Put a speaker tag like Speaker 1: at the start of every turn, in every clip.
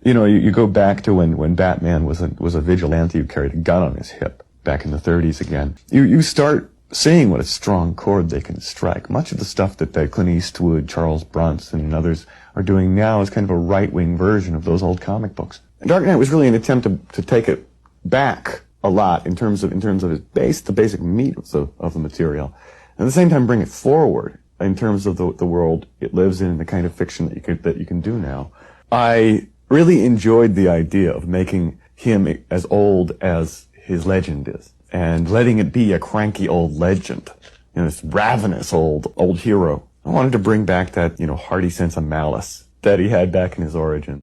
Speaker 1: You go back to when Batman was a vigilante who carried a gun on his hip back in the 30s again. You start seeing what a strong chord they can strike. Much of the stuff that Clint Eastwood, Charles Bronson, and others are doing now is kind of a right-wing version of those old comic books. And Dark Knight was really an attempt to take it back a lot in terms of its base, the basic meat of the material, and at the same time bring it forward in terms of the world it lives in and the kind of fiction that you can do now. I really enjoyed the idea of making him as old as his legend is, and letting it be a cranky old legend, this ravenous old hero. I wanted to bring back that, hearty sense of malice that he had back in his origin.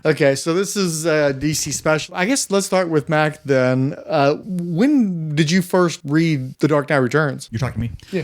Speaker 2: Okay, so this is a DC special. I guess let's start with Mac then. When did you first read The Dark Knight Returns?
Speaker 3: You're talking to me?
Speaker 2: Yeah.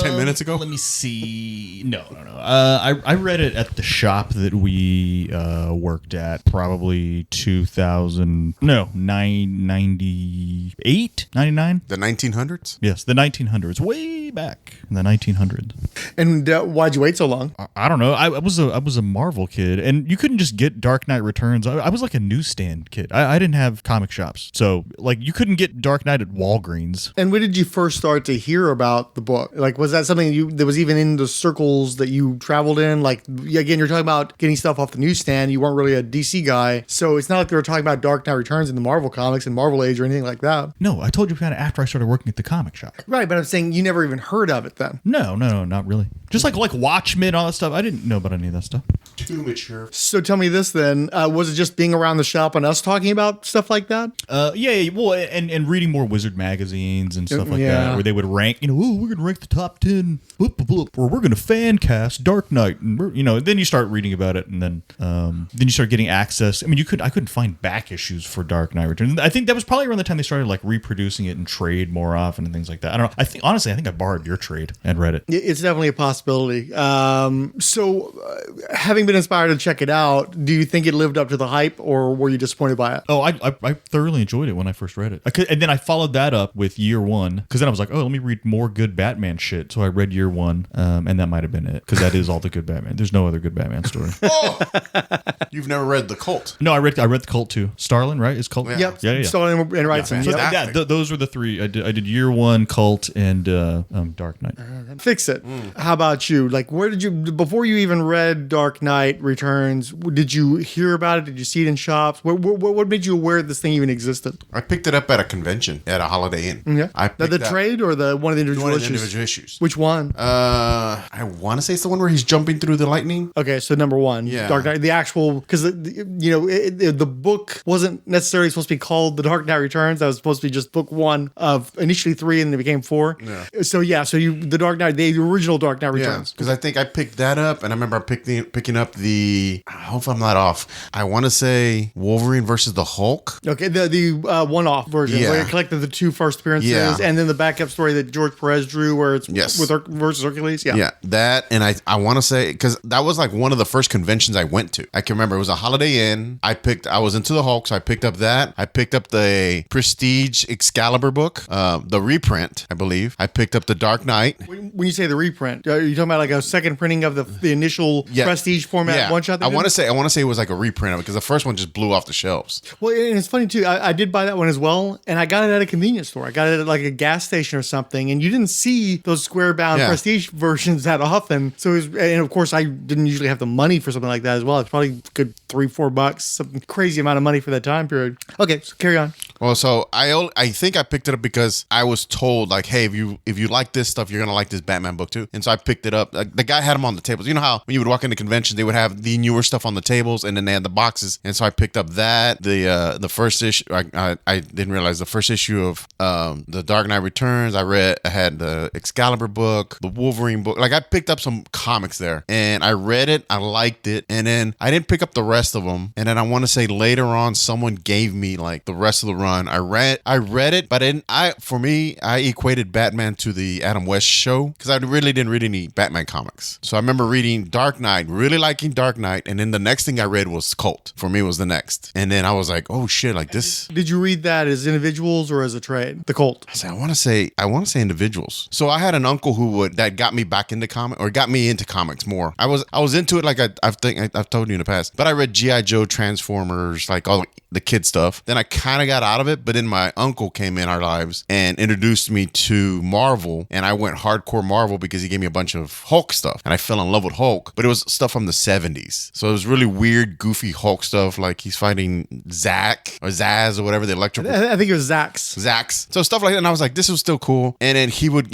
Speaker 4: 10 minutes ago?
Speaker 3: Let me see. No. I read it at the shop that we worked at, probably 98? 99?
Speaker 4: The 1900s?
Speaker 3: Yes, the 1900s. Way back in the 1900s.
Speaker 2: And why'd you wait so long?
Speaker 3: I don't know. I was a Marvel kid, and you couldn't just get Dark Knight Returns. I was like a newsstand kid. I didn't have comic shops, so you couldn't get Dark Knight at Walgreens.
Speaker 2: And when did you first start to hear about the book? Was that something that was even in the circles that you traveled in? Again, you're talking about getting stuff off the newsstand. You weren't really a DC guy, so it's not like they were talking about Dark Knight Returns in the Marvel comics and Marvel Age or anything like that.
Speaker 3: No, I told you kind of after I started working at the comic shop.
Speaker 2: Right, but I'm saying you never even heard of it then.
Speaker 3: No, not really. Just like Watchmen, all that stuff. I didn't know about any of that stuff.
Speaker 4: Too mature.
Speaker 2: So tell me this then. Was it just being around the shop and us talking about stuff like that?
Speaker 3: Yeah. Well, and reading more Wizard magazines and stuff like that, where they would rank, we're going to rank the top 10, or we're going to fan cast Dark Knight. And then you start reading about it, and then you start getting access. I mean, I couldn't find back issues for Dark Knight Returns. I think that was probably around the time they started reproducing it in trade more often and things like that. I don't know. Honestly, I think I borrowed your trade and read it.
Speaker 2: It's definitely a possibility. So having been inspired to check it out, do you think it lived up to the hype, or were you disappointed by it?
Speaker 3: Oh, I thoroughly enjoyed it when I first read it. And then I followed that up with Year One, because then I was like, oh, let me read more good Batman shit. So I read Year One, and that might have been it, because that is all the good Batman. There's no other good Batman story.
Speaker 4: Oh, you've never read The Cult?
Speaker 3: No, I read the Cult too. Starlin, right? Is Cult?
Speaker 2: Yep.
Speaker 3: Yeah.
Speaker 2: Starlin and Wrightson.
Speaker 3: So those were the three. I did Year One, Cult, and Dark Knight.
Speaker 2: Fixit. How about you? Where did you, before you even read Dark Knight Returns, did you hear about it? Did you see it in shops? What made you aware this thing even existed?
Speaker 4: I picked it up at a convention at a Holiday Inn.
Speaker 2: Yeah. The trade or one of the individual
Speaker 4: issues?
Speaker 2: Which one?
Speaker 4: I want to say it's the one where he's jumping through the lightning.
Speaker 2: Okay, so number one,
Speaker 4: yeah.
Speaker 2: Dark Knight, the actual, because the book wasn't necessarily supposed to be called The Dark Knight Returns. That was supposed to be just book one of initially 3, and then it became 4.
Speaker 4: Yeah.
Speaker 2: So the Dark Knight, the original Dark Knight Returns.
Speaker 4: Because I think I picked that up, and I remember picking up the. I hope I'm not off. I want to say Wolverine versus the Hulk.
Speaker 2: Okay, the one-off version where it collected the 2 first appearances, and then the backup story that George Perez drew, where it's versus Hercules. Yeah,
Speaker 4: that, and I want to say, because that was one of the first conventions I went to. I can remember it was a Holiday Inn. I was into the Hulk, so I picked up that. I picked up the Prestige Excalibur book, the reprint, I believe. I picked up the Dark Knight.
Speaker 2: When you say the reprint, are you talking about a second printing of the initial Prestige format one shot?
Speaker 4: I want to say it was a reprint of it, because the first one just blew off the shelves.
Speaker 2: Well, and it's funny too. I did buy that one as well, and I got it at a convenience store. I got it at a gas station or something, and you didn't see those square-bound Prestige versions that often. So and of course, I didn't usually have the money for something like that as well. It's probably a good $3-4, something crazy amount of money for that time period. Okay, so carry on.
Speaker 4: Well, so I think I picked it up because I was told hey, if you like this stuff, you're gonna like this Batman book too. And so I picked it up. The guy had them on the tables. You know how when you would walk into conventions, they would have the newer stuff on the tables, and then they had the boxes. And so I picked up that the first issue. I didn't realize the first issue of the Dark Knight Returns. I had the Excalibur book, the Wolverine book. I picked up some comics there, and I read it. I liked it, and then I didn't pick up the rest rest of them. And then I want to say later on, someone gave me like the rest of the run. I read it, but I equated Batman to the Adam West show because I really didn't read any Batman comics. So I remember reading Dark Knight, really liking Dark Knight, and then the next thing I read was Cult. For me, it was the next. And then I was like, oh shit, like this.
Speaker 2: Did you read that as individuals or as a trade? The Cult.
Speaker 4: I want to say individuals. So I had an uncle that got me back into comics, or got me into comics more. I was into it, like I've told you in the past, but I read G.I. Joe, Transformers, like all the kid stuff. Then I kind of got out of it, but then my uncle came in our lives and introduced me to Marvel, and I went hardcore Marvel because he gave me a bunch of Hulk stuff, and I fell in love with Hulk, but it was stuff from the 70s. So it was really weird, goofy Hulk stuff, like he's fighting Zack or Zaz or whatever, the electrical.
Speaker 2: I think it was Zax.
Speaker 4: So stuff like that, and I was like, this was still cool. And then he would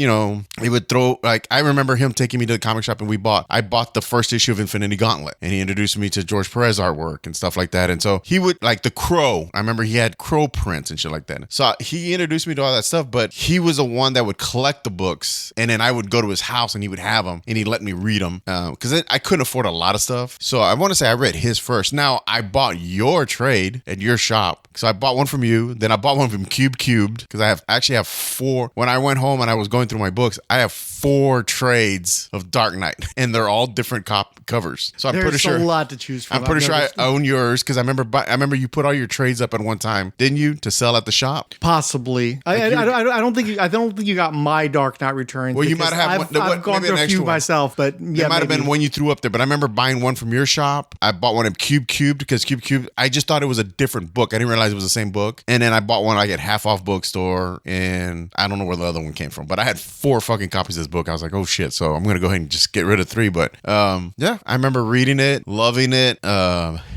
Speaker 4: throw, like, I remember him taking me to the comic shop, and I bought the first issue of Infinity Gauntlet, and he introduced me to George Perez artwork and stuff like that. And so he would, like, the Crow, I remember he had Crow prints and shit like that. So he introduced me to all that stuff, but he was the one that would collect the books, and then I would go to his house and he would have them, and he'd let me read them, because I couldn't afford a lot of stuff. So I want to say I read his first. Now, I bought your trade at your shop. So I bought one from you, then I bought one from Cubed, because I actually have 4. When I went home and I was going through my books, I have 4 trades of Dark Knight, and they're all different covers. So
Speaker 2: There's a lot to choose from.
Speaker 4: I'm pretty sure I own yours, because I remember you put all your trades up at one time, didn't you, to sell at the shop?
Speaker 2: Possibly. I don't think you got my Dark Knight Returns.
Speaker 4: Well, you might have.
Speaker 2: I've gone through a few myself, but yeah,
Speaker 4: it might have been one you threw up there. But I remember buying one from your shop. I bought one of Cubed because Cubed, I just thought it was a different book. I didn't realize it was the same book. And then I bought one like at half off bookstore, and I don't know where the other one came from, but I had 4 fucking copies of this book. I was like, oh shit. So I'm gonna go ahead and just get rid of 3. But yeah, I remember reading it, loving it.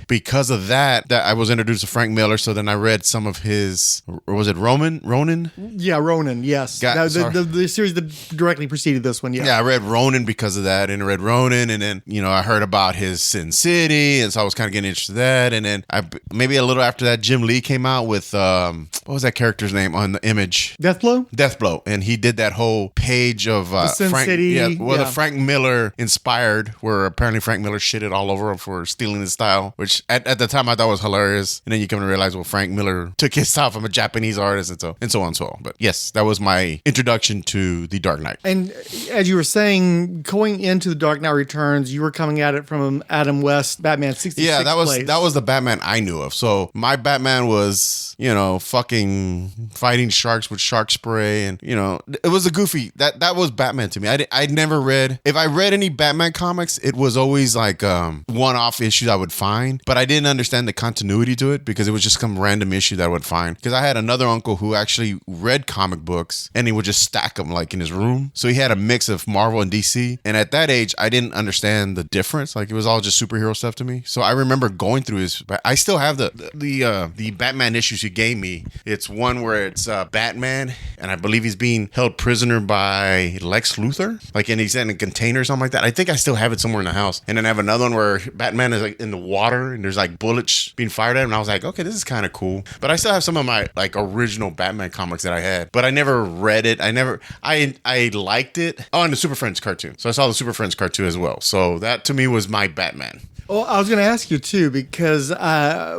Speaker 4: Because of that I was introduced to Frank Miller. So then I read some of his, or was it Ronin?
Speaker 2: Yeah, Ronin. Yes, the series that directly preceded this one. Yeah,
Speaker 4: I read Ronin because of that, and I read Ronin, and then I heard about his Sin City, and so I was kind of getting interested in that. And then maybe a little after that, Jim Lee came out with what was that character's name on the Image? Deathblow, and he did that whole page of
Speaker 2: Sin
Speaker 4: Frank,
Speaker 2: City.
Speaker 4: The Frank Miller inspired, where apparently Frank Miller shitted all over him for stealing his style, which at the time I thought was hilarious. And then you come to realize, well, Frank Miller took his style from a Japanese artist, and so on and so on. But yes, that was my introduction to the Dark Knight.
Speaker 2: And as you were saying, going into the Dark Knight Returns, you were coming at it from Adam West, Batman 66.
Speaker 4: Yeah, that was the Batman I knew of. So my Batman was, fucking fighting sharks with shark spray, and it was a goofy. That was Batman to me. I'd never read. If I read any Batman comics, it was always like one-off issues I would find, but I didn't understand the continuity to it because it was just some random issue that I would find. Because I had another uncle who actually read comic books, and he would just stack them like in his room. So he had a mix of Marvel and DC. And at that age, I didn't understand the difference. Like, it was all just superhero stuff to me. So I remember going through his. I still have the Batman issues he gave me. It's one where it's Batman, and I believe he's being held prisoner by Lex Luthor, like, and he's in a container or something like that. I think I still have it somewhere in the house. And then I have another one where Batman is like in the water, and there's like bullets being fired at him. And I was like, okay, this is kind of cool. But I still have some of my like original Batman comics that I had, but I never read it. I liked it. Oh, and the Super Friends cartoon. So I saw the Super Friends cartoon as well. So that to me was my Batman.
Speaker 2: Well, I was going to ask you too, because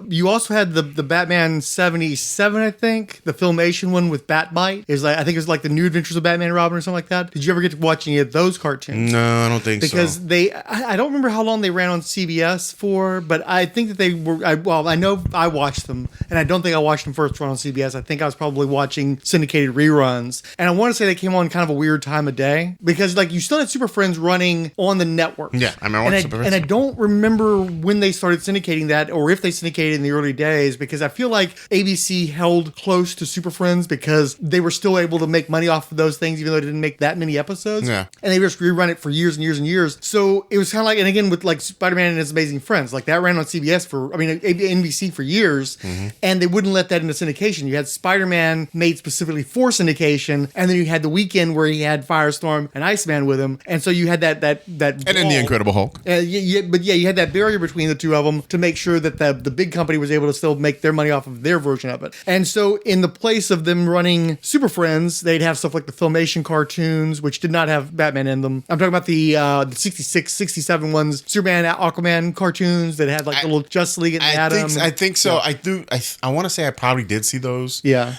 Speaker 2: you also had the Batman 77, I think, the Filmation one with Batbite. I think it was like the New Adventures of Batman and Robin or something like that. Did you ever get to watch any of those cartoons?
Speaker 4: No, I don't think
Speaker 2: because
Speaker 4: so.
Speaker 2: Because I don't remember how long they ran on CBS for, but I think that they were. I know I watched them, and I don't think I watched them first run on CBS. I think I was probably watching syndicated reruns, and I want to say they came on kind of a weird time of day because like you still had Super Friends running on the network.
Speaker 4: Yeah, I remember watching Super Friends.
Speaker 2: And I don't remember when they started syndicating that, or if they syndicated in the early days, because I feel like ABC held close to Super Friends because they were still able to make money off of those things, even though they didn't make that many episodes.
Speaker 4: Yeah.
Speaker 2: And they just rerun it for years and years and years. So it was kind of like, and again, with like Spider-Man and His Amazing Friends, like that ran on CBS NBC for years, and they wouldn't let that into syndication. You had Spider-Man made specifically for syndication, and then you had the weekend where he had Firestorm and Iceman with him. And so you had that
Speaker 4: and then the Incredible Hulk.
Speaker 2: You had that barrier between the two of them to make sure that the big company was able to still make their money off of their version of it. And so in the place of them running Super Friends, they'd have stuff like the Filmation cartoons, which did not have Batman in them. I'm talking about the 66, 67 ones, Superman, Aquaman cartoons that had like the little Justice League and Atom.
Speaker 4: I think so. Yeah. I want to say I probably did see those.
Speaker 2: Yeah.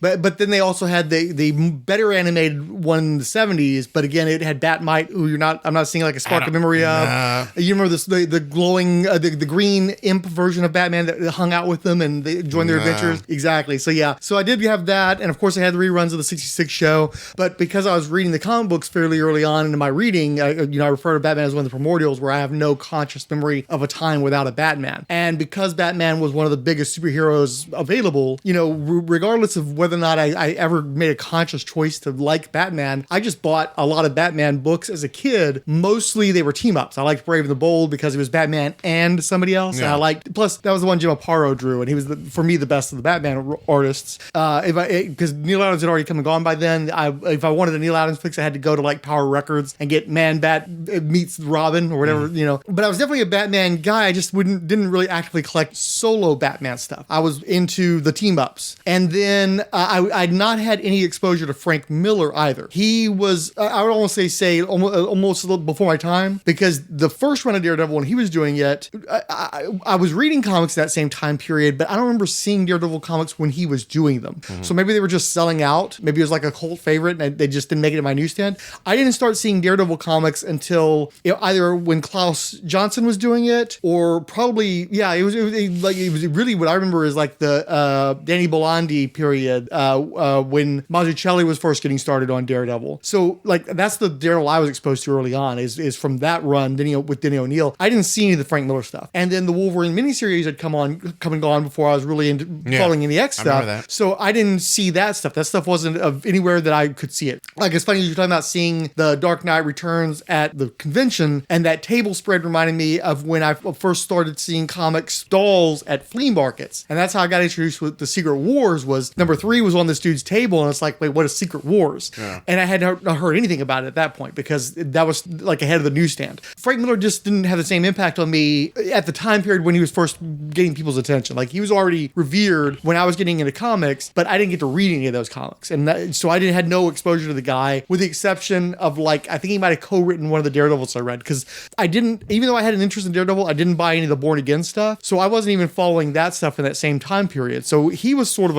Speaker 2: But then they also had the better animated one in the 70s, but again, it had Batmite, who I'm not seeing like a spark of memory of. You remember this, the glowing, the green imp version of Batman that hung out with them and they joined their adventures? Exactly. So yeah. So I did have that, and of course I had the reruns of the 66 show, but because I was reading the comic books fairly early on into my reading, I refer to Batman as one of the primordials where I have no conscious memory of a time without a Batman. And because Batman was one of the biggest superheroes available, regardless of whether or not I ever made a conscious choice to like Batman, I just bought a lot of Batman books as a kid. Mostly they were team-ups. I liked Brave and the Bold because he was Batman and somebody else. Yeah. And plus that was the one Jim Aparo drew, and he was, for me, the best of the Batman artists. Because Neil Adams had already come and gone by then, if I wanted a Neil Adams fix, I had to go to like Power Records and get Man Bat meets Robin or whatever, But I was definitely a Batman guy. I just didn't really actively collect solo Batman stuff. I was into the team-ups. And then I'd not had any exposure to Frank Miller either. He was, I would almost say almost a little before my time, because the first run of Daredevil, when he was doing it, I was reading comics that same time period, but I don't remember seeing Daredevil comics when he was doing them. Mm-hmm. So maybe they were just selling out. Maybe it was like a cult favorite and they just didn't make it in my newsstand. I didn't start seeing Daredevil comics until either when Klaus Janson was doing it, or probably, it was really, what I remember is like the Danny Bolandi period when Mazzucchelli was first getting started on Daredevil. So like that's the Daredevil I was exposed to early on is from that run with Denny O'Neil. I didn't see any of the Frank Miller stuff. And then the Wolverine miniseries had come and gone before I was really into following any X stuff. So I didn't see that stuff. That stuff wasn't anywhere that I could see it. Like, it's funny you're talking about seeing the Dark Knight Returns at the convention, and that table spread reminded me of when I first started seeing comic stalls at flea markets. And that's how I got introduced with the Secret Wars. Was number 3 was on this dude's table, and it's like, wait, what is Secret Wars? Yeah. And I had not heard anything about it at that point, because that was like ahead of the newsstand. Frank Miller just didn't have the same impact on me at the time period when he was first getting people's attention. Like, he was already revered when I was getting into comics, but I didn't get to read any of those comics. And so I had no exposure to the guy, with the exception of, like, I think he might have co-written one of the Daredevils I read, because I didn't, even though I had an interest in Daredevil, I didn't buy any of the Born Again stuff. So I wasn't even following that stuff in that same time period. So he was sort of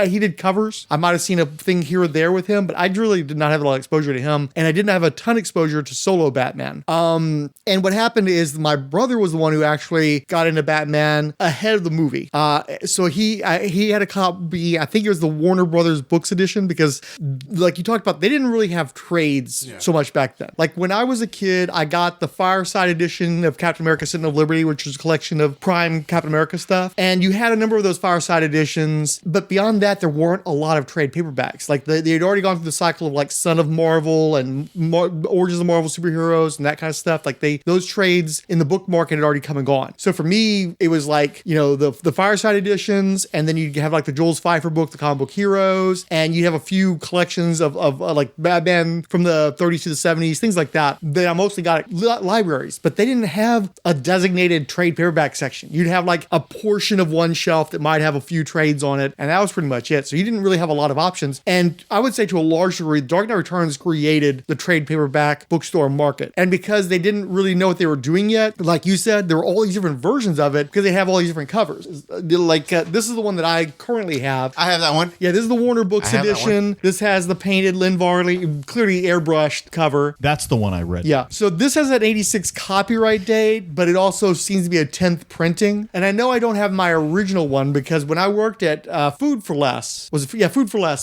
Speaker 2: he did covers. I might have seen a thing here or there with him, but I really did not have a lot of exposure to him. And I didn't have a ton of exposure to solo Batman. And what happened is my brother was the one who actually got into Batman ahead of the movie. So he had a copy, I think it was the Warner Brothers Books edition, because like you talked about, they didn't really have trades so much back then. Like, when I was a kid, I got the Fireside edition of Captain America Sentinel of Liberty, which was a collection of prime Captain America stuff. And you had a number of those Fireside editions, but beyond that, there weren't a lot of trade paperbacks. Like, they had already gone through the cycle of like Son of Marvel and Origins of Marvel Superheroes and that kind of stuff. Like, those trades in the book market had already come and gone. So for me, it was like, the Fireside editions, and then you'd have like the Jules Pfeiffer book, the Comic Book Heroes, and you'd have a few collections of like Batman from the 30s to the 70s, things like that I mostly got at libraries. But they didn't have a designated trade paperback section. You'd have like a portion of one shelf that might have a few trades on it, and that was pretty much it. So you didn't really have a lot of options. And I would say, to a large degree, Dark Knight Returns created the trade paperback bookstore market. And because they didn't really know what they were doing yet, like you said, there were all these different versions of it because they have all these different covers. Like, this is the one that I currently have.
Speaker 4: I have that one.
Speaker 2: Yeah, this is the Warner Books edition. This has the painted Lynn Varley, clearly airbrushed cover.
Speaker 3: That's the one I read.
Speaker 2: Yeah. So this has an 86 copyright date, but it also seems to be a 10th printing. And I know I don't have my original one, because when I worked at Food for Less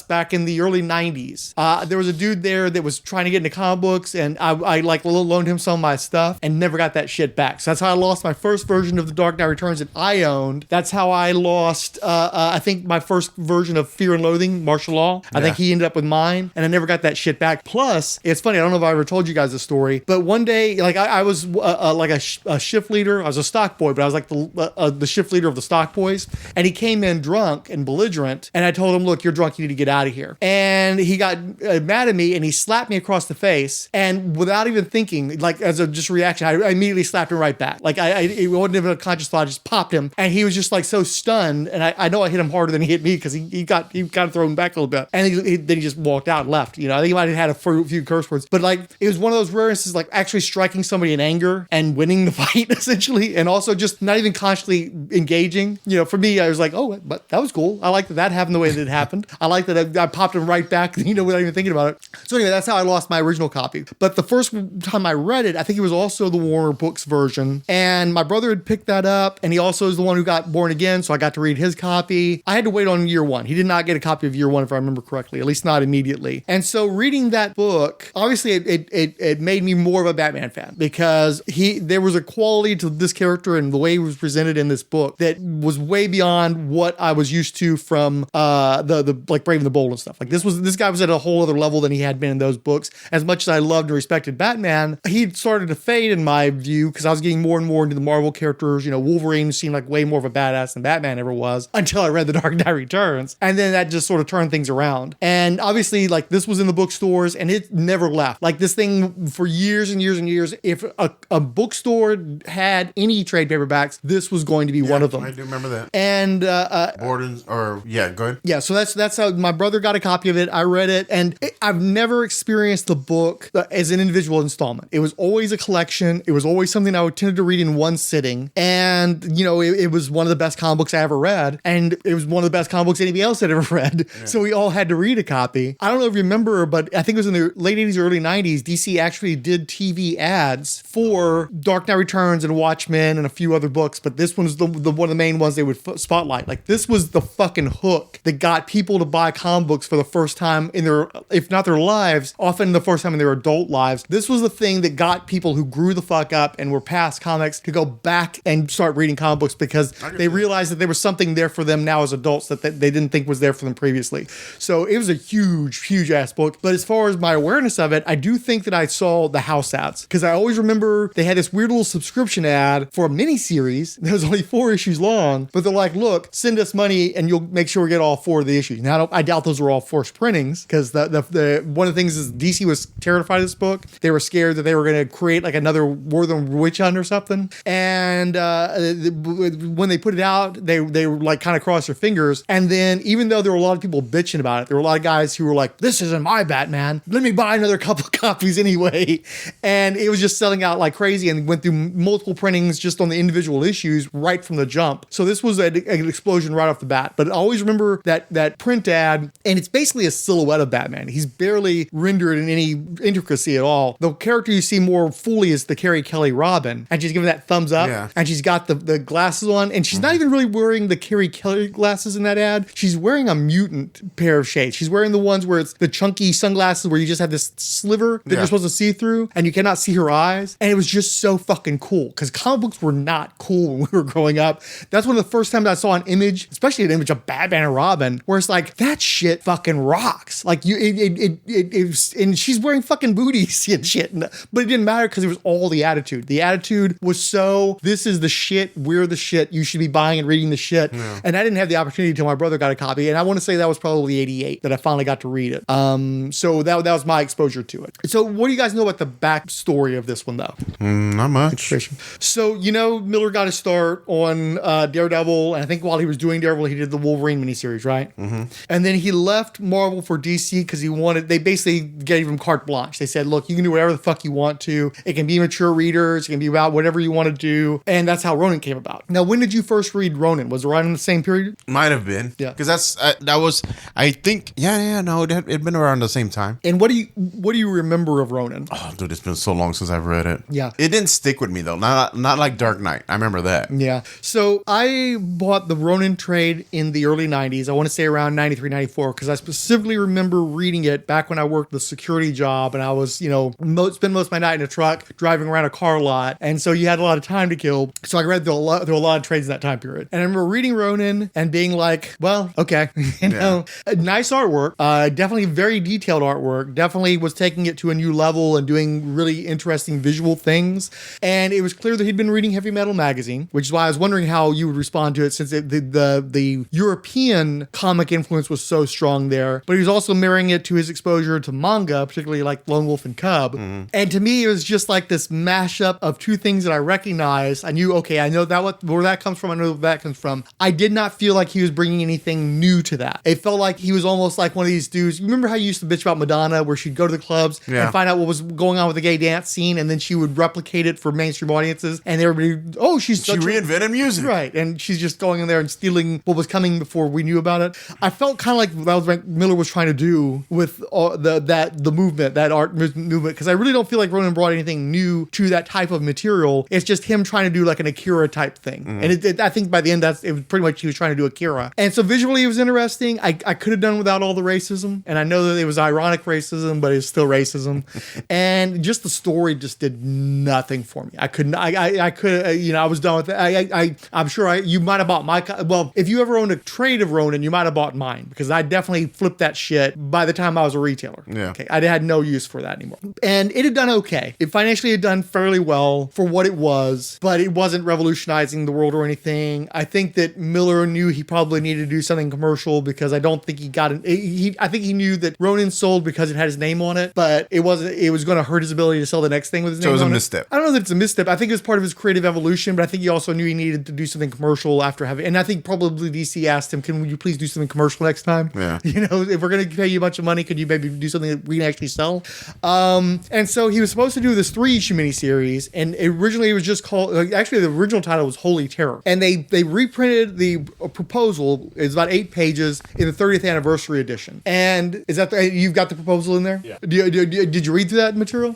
Speaker 2: back in the early 90s, there was a dude there that was trying to get into comic books, and I like loaned him some of my stuff and never got that shit back. So that's how I lost my first version of The Dark Knight Returns that I owned. That's how I lost, I think, my first version of Fear and Loathing, Martial Law. I think he ended up with mine, and I never got that shit back. Plus, it's funny, I don't know if I ever told you guys this story, but one day, like, I was like a shift leader. I was a stock boy, but I was like the shift leader of the stock boys. And he came in drunk and belligerent, and I told him, look, you're drunk, you need to get out of here. And he got mad at me, and he slapped me across the face. And without even thinking, like, as a just reaction, I immediately slapped him right back. Like it wasn't even a conscious thought. I just popped him, and he was just like so stunned. And I know I hit him harder than he hit me because he got kind of thrown back a little bit, and then he just walked out and left. You know, I think he might have had a few curse words, but like it was one of those rare instances, like actually striking somebody in anger and winning the fight essentially, and also just not even consciously engaging. You know, for me, I was like, oh, but that was cool. I like that happened the way that it happened. I like that I popped him right back, you know, without even thinking about it. So anyway, that's how I lost my original copy. But the first time I read it, I think it was also the Warner Books version, and my brother had picked that up, and he also is the one who got Born Again, so I got to read his copy. I had to wait on year one. He did not get a copy of year one, if I remember correctly, at least not immediately. And so reading that book, obviously it made me more of a Batman fan, because there was a quality to this character and the way he was presented in this book that was way beyond what I was used to from the like Brave and the Bold and stuff. Like this guy was at a whole other level than he had been in those books. As much as I loved and respected Batman, he started to fade in my view, because I was getting more and more into the Marvel characters. You know, Wolverine seemed like way more of a badass than Batman ever was until I read The Dark Knight Returns, and then that just sort of turned things around. And obviously, like, this was in the bookstores and it never left. Like, this thing for years and years and years, if a bookstore had any trade paperbacks, this was going to be one of them.
Speaker 4: I do remember that.
Speaker 2: And
Speaker 4: Borden's, or yeah, go ahead.
Speaker 2: Yeah, so that's how my brother got a copy of it. I read it, and I've never experienced the book as an individual installment. It was always a collection. It was always something I tended to read in one sitting. And, you know, it was one of the best comic books I ever read. And it was one of the best comic books anybody else had ever read. Yeah. So we all had to read a copy. I don't know if you remember, but I think it was in the late 80s, early 90s, DC actually did TV ads for Dark Knight Returns and Watchmen and a few other books. But this one was the one of the main ones they would spotlight. Like, this was the fucking hook that got people to buy comic books for the first time in their, if not their lives, often the first time in their adult lives. This was the thing that got people who grew the fuck up and were past comics to go back and start reading comic books, because they realized that there was something there for them now as adults that they didn't think was there for them previously. So it was a huge, huge ass book. But as far as my awareness of it, I do think that I saw the house ads, because I always remember they had this weird little subscription ad for a mini-series that was only 4 issues long, but they're like, look, send us money and you'll make sure we get all 4 of the issues. Now, I doubt those were all forced printings, because the one of the things is DC was terrified of this book. They were scared that they were going to create like another Wortham witch hunt or something. And when they put it out, they were like kind of crossed their fingers. And then, even though there were a lot of people bitching about it, there were a lot of guys who were like, this isn't my Batman. Let me buy another couple of copies anyway. And it was just selling out like crazy, and went through multiple printings just on the individual issues right from the jump. So this was an explosion right off the bat. But I always remember that print ad, and it's basically a silhouette of Batman. He's barely rendered in any intricacy at all. The character you see more fully is the Carrie Kelly Robin, and she's giving that thumbs up, and she's got the glasses on, and she's not even really wearing the Carrie Kelly glasses in that ad. She's wearing a mutant pair of shades. She's wearing the ones where it's the chunky sunglasses where you just have this sliver that you're supposed to see through, and you cannot see her eyes. And it was just so fucking cool, because comic books were not cool when we were growing up. That's one of the first times I saw an image, especially an image of Batman and Robin, where it's like, that shit fucking rocks. Like, it was, and she's wearing fucking booties and shit, but it didn't matter, because it was all the attitude. The attitude was so, this is the shit, we're the shit, you should be buying and reading the shit. Yeah. And I didn't have the opportunity until my brother got a copy, and I want to say that was probably 88 that I finally got to read it. So that was my exposure to it. So what do you guys know about the backstory of this one, though?
Speaker 4: Not much.
Speaker 2: So, you know, Miller got his start on Daredevil, and I think while he was doing Daredevil, he did the Wolverine miniseries, right? Mm-hmm. And then he left Marvel for DC because they basically gave him carte blanche. They said, look, you can do whatever the fuck you want to. It can be mature readers. It can be about whatever you want to do. And that's how Ronin came about. Now, when did you first read Ronin? Was it right in the same period?
Speaker 4: Might have been.
Speaker 2: Yeah.
Speaker 4: Because that was, I think, no, it'd been around the same time.
Speaker 2: And what do you remember of Ronin?
Speaker 4: Oh, dude, it's been so long since I've read it.
Speaker 2: Yeah.
Speaker 4: It didn't stick with me, though. Not like Dark Knight. I remember that.
Speaker 2: Yeah. So I bought the Ronin trade in the early 90s. I want to say around 93, 94, because I specifically remember reading it back when I worked the security job, and I was, spend most of my night in a truck driving around a car lot. And so you had a lot of time to kill. So I read through a lot of trades in that time period. And I remember reading Ronin and being like, well, okay, nice artwork, definitely very detailed artwork, definitely was taking it to a new level and doing really interesting visual things. And it was clear that he'd been reading Heavy Metal magazine, which is why I was wondering how you would respond to it, since the European comic influence was so strong there. But he was also marrying it to his exposure to manga, particularly like Lone Wolf and Cub. Mm-hmm. And to me, it was just like this mashup of two things that I recognized. I knew, okay, I know that where that comes from. I know where that comes from. I did not feel like he was bringing anything new to that. It felt like he was almost like one of these dudes. You remember how you used to bitch about Madonna, where she'd go to the clubs and find out what was going on with the gay dance scene, and then she would replicate it for mainstream audiences, and everybody, oh, she
Speaker 4: reinvented music,
Speaker 2: right? And she's just going in there and stealing what was coming before we knew about it. I felt kind of like that was what Miller was trying to do with the movement, that art movement, because I really don't feel like Ronan brought anything new to that type of material. It's just him trying to do like an Akira type thing, and I think by the end it was pretty much he was trying to do Akira. And so visually it was interesting. I could have done without all the racism, and I know that it was ironic racism, but it's still racism. And just the story just did nothing for me. I couldn't. I could. I was done with it. I'm sure you might have bought my. Well, if you ever owned a trade of Ronin, you might have bought mine, because I definitely flipped that shit by the time I was a retailer.
Speaker 4: Yeah.
Speaker 2: Okay. I had no use for that anymore. And it had done okay. It financially had done fairly well for what it was, but it wasn't revolutionizing the world or anything. I think that Miller knew he probably needed to do something commercial, because I don't think he got it. I think he knew that Ronin sold because it had his name on it, but it was going to hurt his ability to sell the next thing with his name on it. So it was a misstep. I don't know that it's a misstep. I think it was part of his creative evolution, but I think he also knew he needed to do something commercial after having, and I think probably DC asked him, can you please do something commercial next time?
Speaker 4: Yeah.
Speaker 2: If we're going to pay you a bunch of money, could you maybe do something that we can actually sell? And so he was supposed to do this 3-issue miniseries, and originally it was just called, actually the original title was Holy Terror. And they reprinted the proposal. It's about 8 pages in the 30th anniversary edition. And is that you've got the proposal in there?
Speaker 3: Yeah.
Speaker 2: Did you read through that material?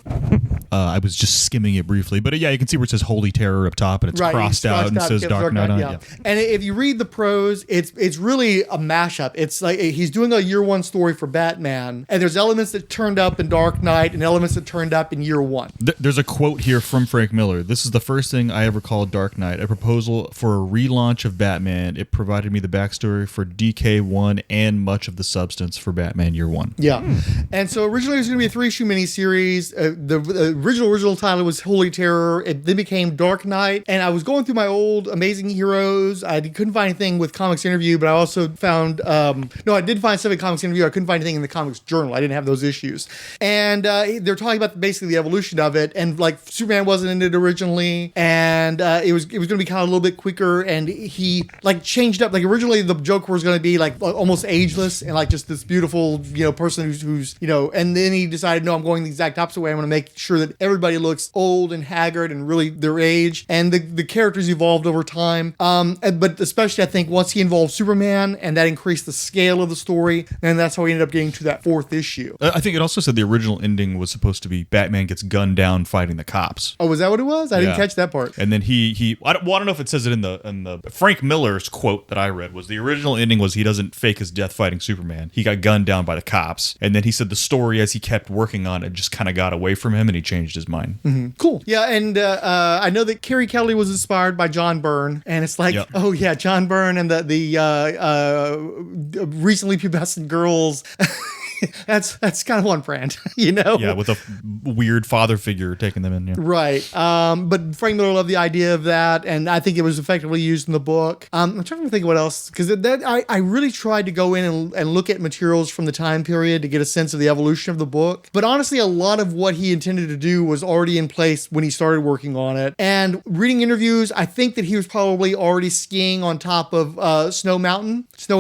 Speaker 3: I was just skimming it briefly, but yeah, you can see where it says Holy Terror up top, and it's crossed out and says Dark Knight on it. Yeah.
Speaker 2: And if you read the prose, it's really a mashup. It's like he's doing a year one story for Batman, and there's elements that turned up in Dark Knight and elements that turned up in year one.
Speaker 3: There's a quote here from Frank Miller. "This is the first thing I ever called Dark Knight, a proposal for a relaunch of Batman. It provided me the backstory for DK1 and much of the substance for Batman Year One."
Speaker 2: Yeah. And so originally it was going to be a 3-issue miniseries. The original title was Holy Terror. It then became Dark Knight. And I was going through my old Amazing Heroes. I couldn't find anything with Comics Interview, but I also found, I did find stuff in Comics Interview. I couldn't find anything in the Comics Journal. I didn't have those issues. And they're talking about basically the evolution of it. And like Superman wasn't in it originally. And it was going to be kind of a little bit quicker. And he like changed up. Like originally the Joker was going to be like almost ageless and like just this beautiful, person who's and then he decided, no, I'm going the exact opposite way. I'm going to make sure that everybody looks old and haggard and really their age. And the characters evolved over time. But especially I think once he involved Superman and that increased the scale of the story, and that's how he ended up getting to that 4th issue.
Speaker 3: I think it also said the original ending was supposed to be Batman gets gunned down fighting the cops.
Speaker 2: Oh, was that what it was? I didn't catch that part.
Speaker 3: And then I don't know if it says it in the Frank Miller's quote that I read was the original ending was he doesn't fake his death fighting Superman. He got gunned down by the cops. And then he said the story as he kept working on it just kind of got away from him and he changed his mind.
Speaker 2: Mm-hmm. Cool. Yeah, and I know that Carrie Kelly was inspired by John Byrne, and it's like, oh yeah, John Byrne and the recently pubescent girls. That's kind of on brand,
Speaker 3: Yeah, with a weird father figure taking them in. Yeah.
Speaker 2: Right. But Frank Miller loved the idea of that, and I think it was effectively used in the book. I'm trying to think of what else, because I really tried to go in and look at materials from the time period to get a sense of the evolution of the book. But honestly, a lot of what he intended to do was already in place when he started working on it. And reading interviews, I think that he was probably already skiing on top of Snowy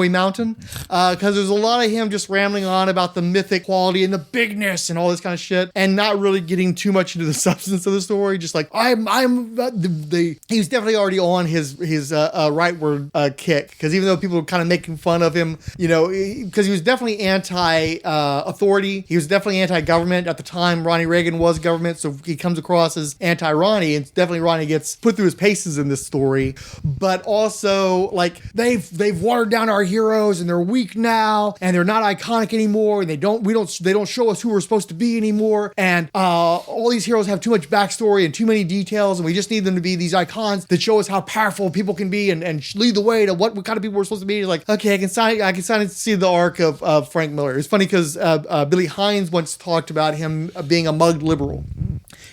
Speaker 2: Mountain, because there's a lot of him just rambling on about the mythic quality and the bigness and all this kind of shit, and not really getting too much into the substance of the story. Just like he was definitely already on his rightward kick, because even though people were kind of making fun of him, because he was definitely anti-authority, he was definitely anti-government at the time. Ronnie Reagan was government, so he comes across as anti-Ronnie, and definitely Ronnie gets put through his paces in this story. But also, like they've watered down our heroes, and they're weak now, and they're not iconic anymore. And they don't show us who we're supposed to be anymore. And all these heroes have too much backstory and too many details, and we just need them to be these icons that show us how powerful people can be and lead the way to what kind of people we're supposed to be. It's like, okay, I can sign and see the arc of Frank Miller. It's funny because Billy Hines once talked about him being a mugged liberal.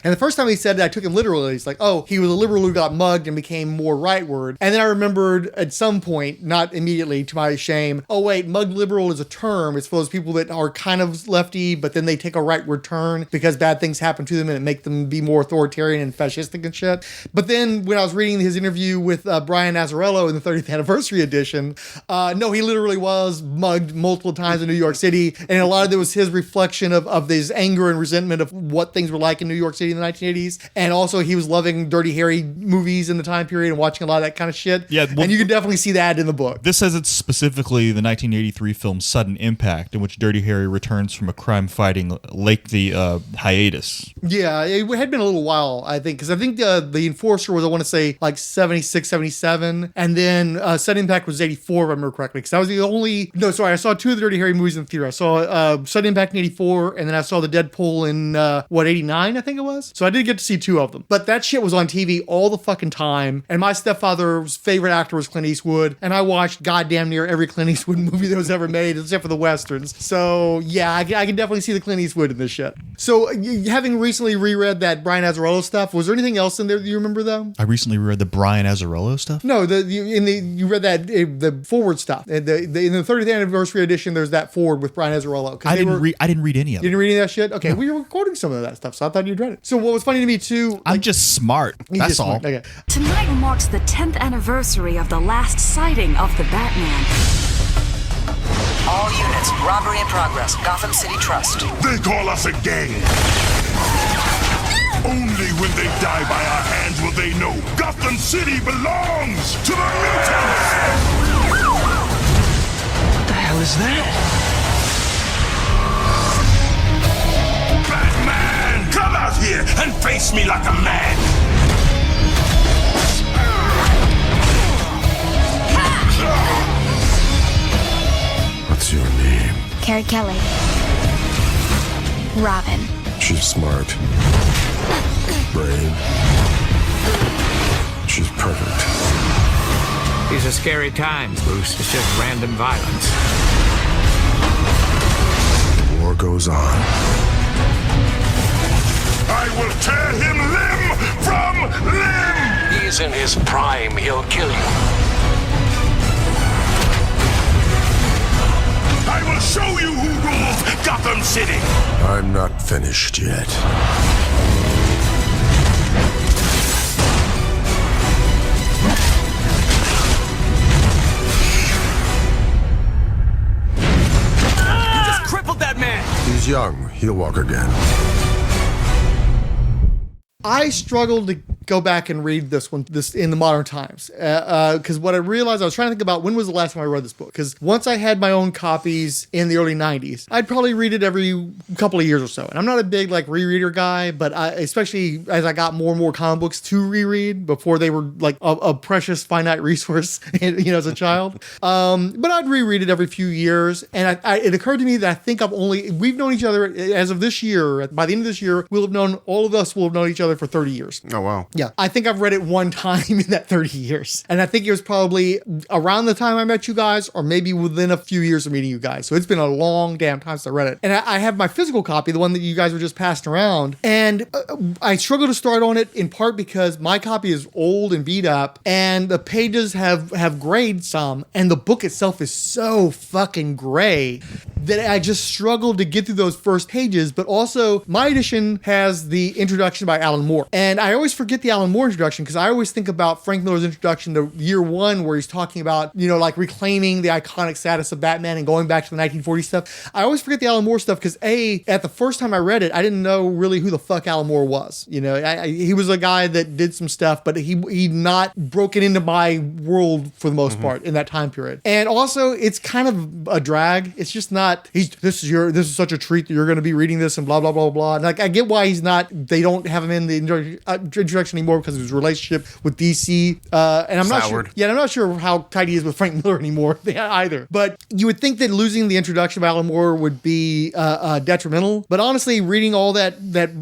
Speaker 2: And the first time he said it, I took him literally. He's like, oh, he was a liberal who got mugged and became more rightward. And then I remembered at some point, not immediately to my shame, oh wait, mugged liberal is a term. It's for those people that are kind of lefty, but then they take a rightward turn because bad things happen to them and it make them be more authoritarian and fascistic and shit. But then when I was reading his interview with Brian Azzarello in the 30th anniversary edition, no, he literally was mugged multiple times in New York City. And a lot of it was his reflection of this anger and resentment of what things were like in New York City in the 1980s. And also he was loving Dirty Harry movies in the time period and watching a lot of that kind of shit.
Speaker 3: Yeah, well,
Speaker 2: and you can definitely see that in the book.
Speaker 3: This says it's specifically the 1983 film Sudden Impact, in which Dirty Harry returns from a crime-fighting lengthy hiatus.
Speaker 2: Yeah, it had been a little while, I think, because I think the Enforcer was, I want to say, like 76, 77, and then Sudden Impact was 84, if I remember correctly, because that was the only... No, sorry, I saw two of the Dirty Harry movies in the theater. I saw Sudden Impact in 84, and then I saw the Deadpool in, 89, I think it was? So I did get to see two of them. But that shit was on TV all the fucking time, and my stepfather's favorite actor was Clint Eastwood, and I watched goddamn near every Clint Eastwood movie that was ever made, except for the Westerns. So, yeah, I can definitely see the Clint Eastwood in this shit. So, having recently reread that Brian Azzarello stuff, was there anything else in there that you remember, though?
Speaker 3: I recently read the Brian Azzarello stuff?
Speaker 2: No, you read that, the forward stuff. In the 30th anniversary edition, there's that forward with Brian Azzarello.
Speaker 3: I didn't read any of it.
Speaker 2: You didn't read any of that shit? Okay, we were recording some of that stuff, so I thought you'd read it. So what was funny to me, too...
Speaker 3: I'm just smart. That's all.
Speaker 2: Smart. Okay.
Speaker 5: Tonight marks the 10th anniversary of the last sighting of the Batman.
Speaker 6: All units, robbery in progress. Gotham City Trust.
Speaker 7: They call us a gang. Only when they die by our hands will they know Gotham City belongs to the mutants!
Speaker 6: What the hell is that?
Speaker 7: Batman! Come out here and face me like a man!
Speaker 8: What's your name?
Speaker 9: Carrie Kelly. Robin.
Speaker 8: She's smart. Brave. She's perfect.
Speaker 10: These are scary times, Bruce. It's just random violence.
Speaker 8: The war goes on.
Speaker 7: I will tear him limb from limb!
Speaker 10: He's in his prime. He'll kill you.
Speaker 7: I will show you who rules Gotham City!
Speaker 8: I'm not finished yet.
Speaker 10: You just crippled that man!
Speaker 8: He's young. He'll walk again.
Speaker 2: I struggled to go back and read this in the modern times because what I realized, I was trying to think about when was the last time I read this book, because once I had my own copies in the early 90s, I'd probably read it every couple of years or so. And I'm not a big like rereader guy, but especially as I got more and more comic books to reread before they were like a precious finite resource, as a child. But I'd reread it every few years, and it occurred to me that I think we've known each other as of this year. By the end of this year, all of us will have known each other for 30 years.
Speaker 4: Oh, wow.
Speaker 2: Yeah, I think I've read it one time in that 30 years. And I think it was probably around the time I met you guys, or maybe within a few years of meeting you guys. So it's been a long damn time since I read it. And I have my physical copy, the one that you guys were just passing around. And I struggle to start on it in part because my copy is old and beat up, and the pages have grayed some, and the book itself is so fucking gray that I just struggled to get through those first pages. But also, my edition has the introduction by Alan Moore. And I always forget the Alan Moore introduction because I always think about Frank Miller's introduction to Year One, where he's talking about, like reclaiming the iconic status of Batman and going back to the 1940 stuff. I always forget the Alan Moore stuff because at the first time I read it, I didn't know really who the fuck Alan Moore was. He was a guy that did some stuff, but he not broken into my world for the most part in that time period. And also, it's kind of a drag. It's just not, this is such a treat that you're going to be reading this and blah, blah, blah, blah. And I get why they don't have him in the introduction much anymore because of his relationship with DC. And I'm not sure. Yeah, I'm not sure how tight he is with Frank Miller anymore either. But you would think that losing the introduction of Alan Moore would be detrimental. But honestly, reading all that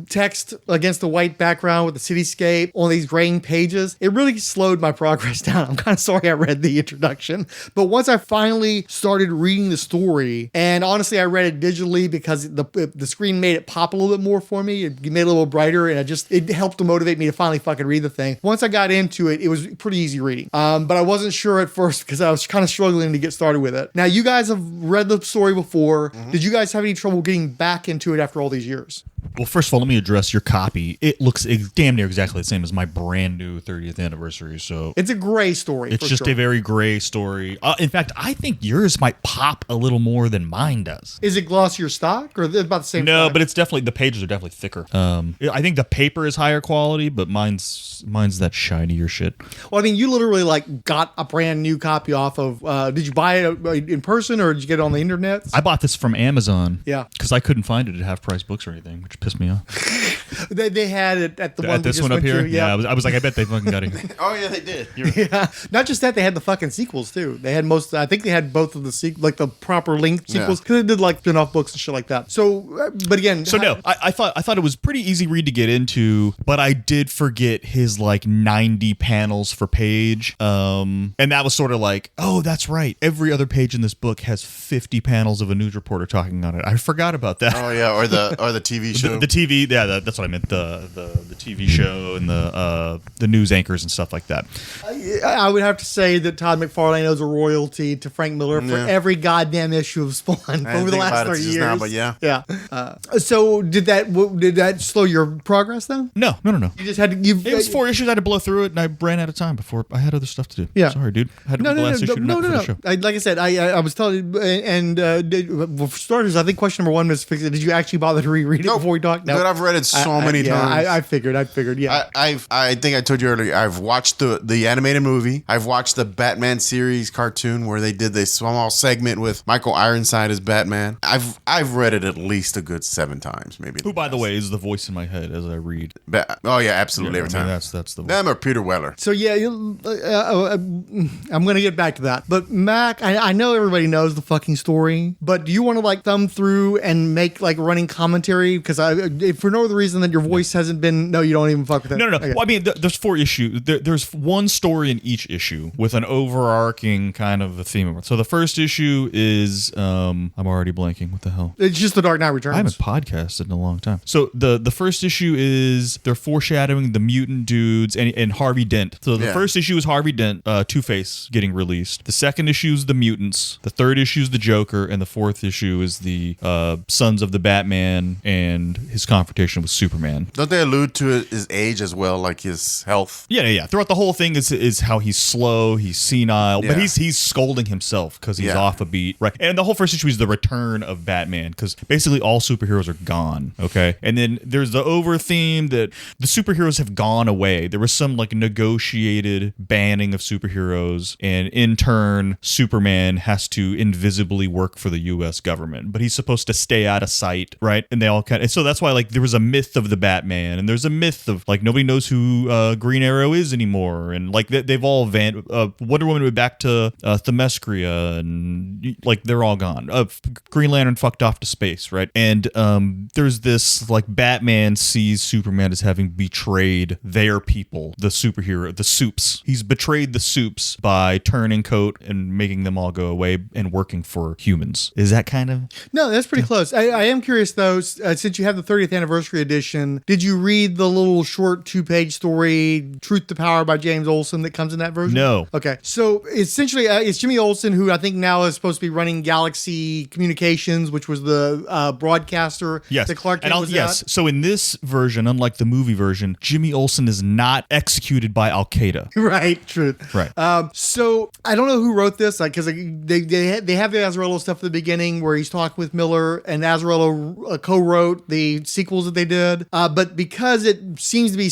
Speaker 2: text against the white background with the cityscape on these graying pages, it really slowed my progress down. I'm kind of sorry I read the introduction. But once I finally started reading the story, and honestly, I read it digitally because the screen made it pop a little bit more for me. It made it a little brighter, and it helped to motivate me to finally fucking read the thing. Once I got into it, it was pretty easy reading. But I wasn't sure at first because I was kind of struggling to get started with it. Now, you guys have read the story before. Mm-hmm. Did you guys have any trouble getting back into it after all these years?
Speaker 3: Well, first of all, let me address your copy. It looks damn near exactly the same as my brand new 30th anniversary. So
Speaker 2: it's a gray story.
Speaker 3: It's just a very gray story. In fact, I think yours might pop a little more than mine does.
Speaker 2: Is it glossier stock or about the same?
Speaker 3: No,
Speaker 2: stock?
Speaker 3: but it's definitely, the pages are definitely thicker. I think the paper is higher quality, but mine's that shinier shit.
Speaker 2: Well, I mean, you literally got a brand new copy off of. Did you buy it in person or did you get it on the internet?
Speaker 3: I bought this from Amazon.
Speaker 2: Yeah,
Speaker 3: because I couldn't find it at Half Price Books or anything, which pissed me off.
Speaker 2: they had it at the one.
Speaker 3: At this one up here. Yeah, I was like, I bet they fucking got it.
Speaker 4: Oh yeah, they did.
Speaker 2: Yeah, not just that, they had the fucking sequels too. They had most. I think they had both of the the proper length sequels because they did spin-off books and shit like that. So, but again,
Speaker 3: I thought it was pretty easy read to get into, but I did forget his 90 panels for page, and that was sort of oh, that's right. Every other page in this book has 50 panels of a news reporter talking on it. I forgot about that.
Speaker 4: Oh yeah, or the TV show.
Speaker 3: The TV, yeah, that's what I meant. The TV show and the news anchors and stuff like that.
Speaker 2: I would have to say that Todd McFarlane owes a royalty to Frank Miller for every goddamn issue of Spawn over the last 30 years.
Speaker 4: Now, but yeah.
Speaker 2: So did that slow your progress then?
Speaker 3: No.
Speaker 2: You just had to.
Speaker 3: It was 4 issues. I had to blow through it, and I ran out of time before I had other stuff to do.
Speaker 2: Yeah.
Speaker 3: Sorry, dude. I had to read the last issue tonight for the show.
Speaker 2: Like I said, I was telling you, and for starters, I think question number one was, did you actually bother to reread it before we talked?
Speaker 4: No, but I've read it so many times.
Speaker 2: I figured. Yeah.
Speaker 4: I think I told you earlier. I've watched the animated movie. I've watched the Batman series cartoon where they did this small segment with Michael Ironside as Batman. I've read it at least a good 7 times, maybe.
Speaker 3: Who, by the way, is the voice in my head as I read.
Speaker 4: Oh yeah, absolutely, every time.
Speaker 3: That's the
Speaker 4: them or Peter Weller.
Speaker 2: So yeah, I'm gonna get back to that. But Mac, I know everybody knows the fucking story, but do you want to thumb through and make running commentary? Because if for no other reason than your voice hasn't been. No, you don't even fuck with it.
Speaker 3: No.
Speaker 2: Okay.
Speaker 3: Well, I mean, there's 4 issues. There's one story in each issue with an overarching kind of a theme. So the first issue is I'm already blanking. What the hell?
Speaker 2: It's just The Dark Knight Returns.
Speaker 3: I haven't podcasted in a long time. So the first issue is they're foreshadowing the mutant dudes and Harvey Dent. So the first issue is Harvey Dent, Two-Face getting released. The second issue is the mutants. The third issue is the Joker, and the fourth issue is the Sons of the Batman and his confrontation with Superman.
Speaker 4: Don't they allude to his age as well, like his health?
Speaker 3: Yeah. Throughout the whole thing is how he's slow, he's senile, but he's scolding himself because he's off a beat, right? And the whole first issue is the return of Batman because basically all superheroes are gone, okay? And then there's the over theme that the superheroes have gone away. There was some negotiated banning of superheroes, and in turn, Superman has to invisibly work for the U.S. government, but he's supposed to stay out of sight, right? And they all and so that's why there was a myth of the Batman, and there's a myth of nobody knows who Green Arrow is anymore, and they've all Wonder Woman went back to Themyscira, and they're all gone. Green Lantern fucked off to space, right? And there's this Batman sees Superman as having betrayed their people, the superhero, the Supes. He's betrayed the Supes by turning coat and making them all go away and working for humans. Is that kind of?
Speaker 2: No, that's pretty close. I am curious though, since you have the 30th anniversary edition, did you read the little short 2-page story, Truth to Power by James Olsen, that comes in that version?
Speaker 3: No.
Speaker 2: Okay. So essentially, it's Jimmy Olsen, who I think now is supposed to be running Galaxy Communications, which was the broadcaster that Clark Kent was at.
Speaker 3: So in this version, unlike the movie version, Jimmy Olsen is not executed by Al Qaeda.
Speaker 2: Right. True.
Speaker 3: Right.
Speaker 2: So I don't know who wrote this, because they have the Azzarello stuff at the beginning where he's talking with Miller, and Azzarello co-wrote the sequels that they did. did. But because it seems to be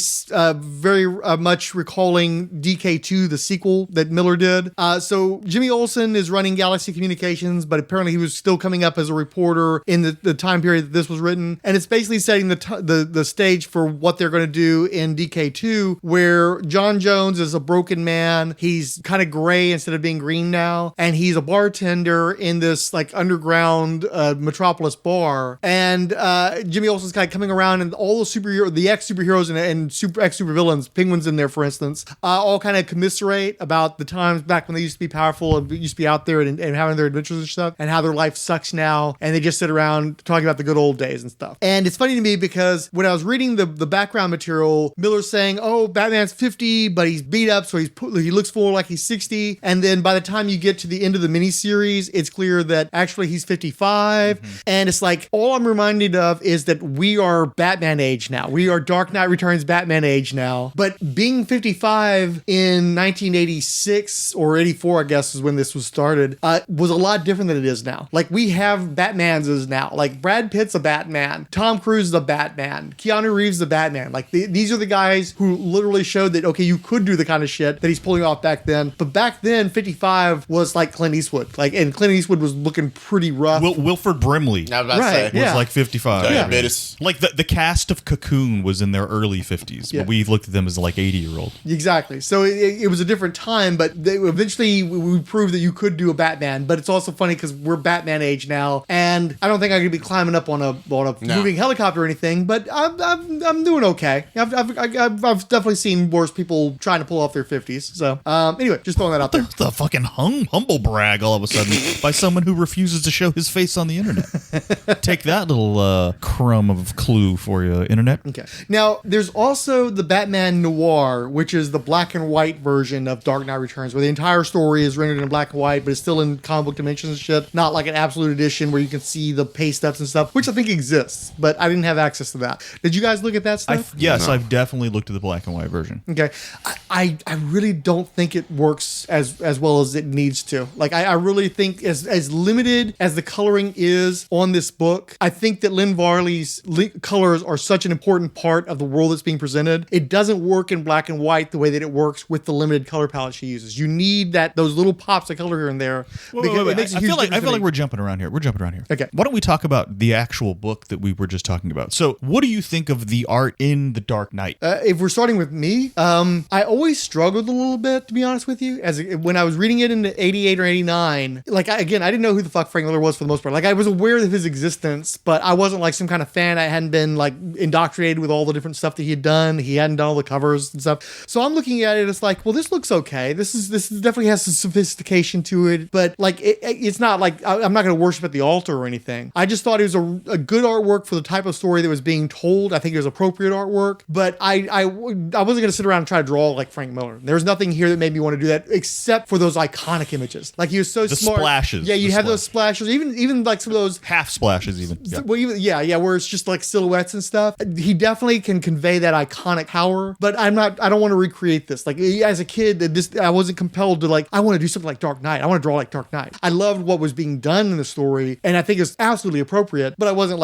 Speaker 2: very much recalling DK2, the sequel that Miller did. So Jimmy Olsen is running Galaxy Communications, but apparently he was still coming up as a reporter in the time period that this was written. And it's basically setting the stage for what they're going to do in DK2, where John Jones is a broken man. He's kind of gray instead of being green now. And he's a bartender in this like underground metropolis bar. And Jimmy Olsen's kind of coming around, and all the ex-superheroes and ex-supervillains, Penguin's in there, for instance, all kind of commiserate about the times back when they used to be powerful and used to be out there and having their adventures and stuff, and how their life sucks now. And they just sit around talking about the good old days and stuff. And it's funny to me because when I was reading the background material, Miller's saying, oh, Batman's 50, but he's beat up, so he looks more like he's 60. And then by the time you get to the end of the miniseries, it's clear that actually he's 55. Mm-hmm. And it's like, all I'm reminded of is that we are Batman age now. We are Dark Knight Returns Batman age now. But being 55 in 1986 or 84, I guess is when this was started, was a lot different than it is now. Like, we have Batmans now. Like, Brad Pitt's a Batman. Tom Cruise is a Batman. Keanu Reeves is a Batman. Like, these are the guys who literally showed that, okay, you could do the kind of shit that he's pulling off back then. But back then, 55 was like Clint Eastwood. Like, and Clint Eastwood was looking pretty rough.
Speaker 3: Wilford Brimley
Speaker 2: was
Speaker 3: like 55.
Speaker 4: Yeah.
Speaker 3: Like, the cast of Cocoon was in their early 50s, but we looked at them as like 80-year-old.
Speaker 2: Exactly. So it was a different time, but eventually we proved that you could do a Batman. But it's also funny because we're Batman age now, and I don't think I could be climbing up on a moving helicopter or anything. But I'm doing okay. I've definitely seen worse people trying to pull off their 50s. So anyway, just throwing that out there.
Speaker 3: The fucking humble brag all of a sudden by someone who refuses to show his face on the internet. Take that little crumb of clue for you, internet.
Speaker 2: Okay. Now, there's also the Batman Noir, which is the black and white version of Dark Knight Returns, where the entire story is rendered in black and white, but it's still in comic book dimensions and shit. Not like an absolute edition where you can see the paste ups and stuff, which I think exists, but I didn't have access to that. Did you guys look at that stuff?
Speaker 3: Yes, no. I've definitely looked at the black and white version.
Speaker 2: Okay. I really don't think it works as well as it needs to. Like, I really think as limited as the coloring is on this book, I think that Lynn Varley's colors are such an important part of the world that's being presented. It doesn't work in black and white the way that it works with the limited color palette she uses. You need those little pops of color here and there.
Speaker 3: Wait. I feel like we're jumping around here.
Speaker 2: Okay.
Speaker 3: Why don't we talk about the actual book that we were just talking about? So, what do you think of the art in The Dark Knight?
Speaker 2: If we're starting with me, I always struggled a little bit, to be honest with you. When I was reading it in 88 or 89, like, I didn't know who the fuck Frank Miller was for the most part. Like, I was aware of his existence, but I wasn't like some kind of fan. I hadn't been like indoctrinated with all the different stuff that he had done. He hadn't done all the covers and stuff. So I'm looking at it, it's like, well, this looks okay. This definitely has some sophistication to it, but like it's not like I'm not going to worship at the altar or anything. I just thought it was a good artwork for the type of story that was being told. I think it was appropriate artwork, but I wasn't going to sit around and try to draw like Frank Miller. There's nothing here that made me want to do that except for those iconic images. Like, he was so smart.
Speaker 3: The splashes.
Speaker 2: Yeah, you have those splashes, even like some of those
Speaker 3: half splashes even.
Speaker 2: Yeah. Well, where it's just like silhouettes and stuff. He definitely can convey that iconic power, but I don't want to recreate this. Like, as a kid, I wasn't compelled to like, I want to do something like Dark Knight. I want to draw like Dark Knight. I loved what was being done in the story, and I think it's absolutely appropriate, but I wasn't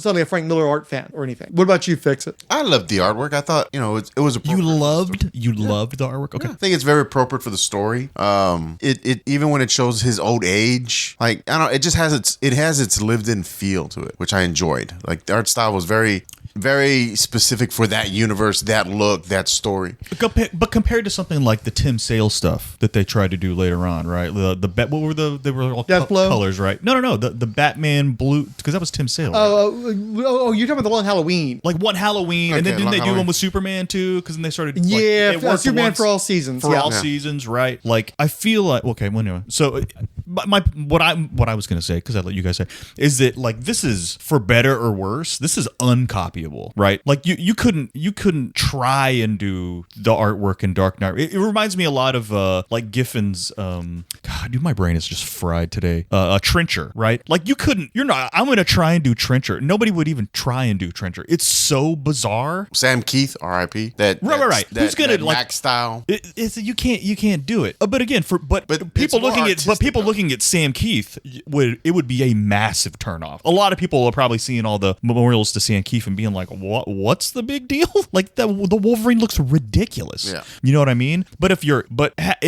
Speaker 2: suddenly a Frank Miller art fan or anything. What about you, Fixit?
Speaker 4: I loved the artwork. I thought, it was appropriate.
Speaker 3: You loved the artwork? Okay.
Speaker 4: Yeah, I think it's very appropriate for the story. It even when it shows his old age, like, I don't know, it just has its lived in feel to it, which I enjoyed. Like, the art style was very, very specific for that universe, that look, that story.
Speaker 3: But compared to something like the Tim Sale stuff that they tried to do later on, right? What were they were all colors, right? No. The Batman blue, because that was Tim Sale. Right?
Speaker 2: You're talking about the Long Halloween.
Speaker 3: Like One Halloween, and then didn't they do one with Superman too? Because then they started.
Speaker 2: Superman for all seasons.
Speaker 3: For all seasons, right? Like, I feel like anyway. So what I was gonna say, because I let you guys say, is that like, this is, for better or worse, this is uncopyable, right? Like, you couldn't try and do the artwork in Dark Knight. It reminds me a lot of like Giffen's God, dude, my brain is just fried today. Trencher, right? Like, I'm gonna try and do Trencher. Nobody would even try and do Trencher. It's so bizarre.
Speaker 4: Sam Keith, R.I.P.
Speaker 3: Right. Who's gonna like
Speaker 4: Mac style?
Speaker 3: You can't do it. But again, people looking at Sam Keith, it would be a massive turnoff. A lot of people are probably seeing all the memorials to Sam Keith and being being like, what's the big deal? Like the Wolverine looks ridiculous.
Speaker 4: Yeah.
Speaker 3: You know what I mean? But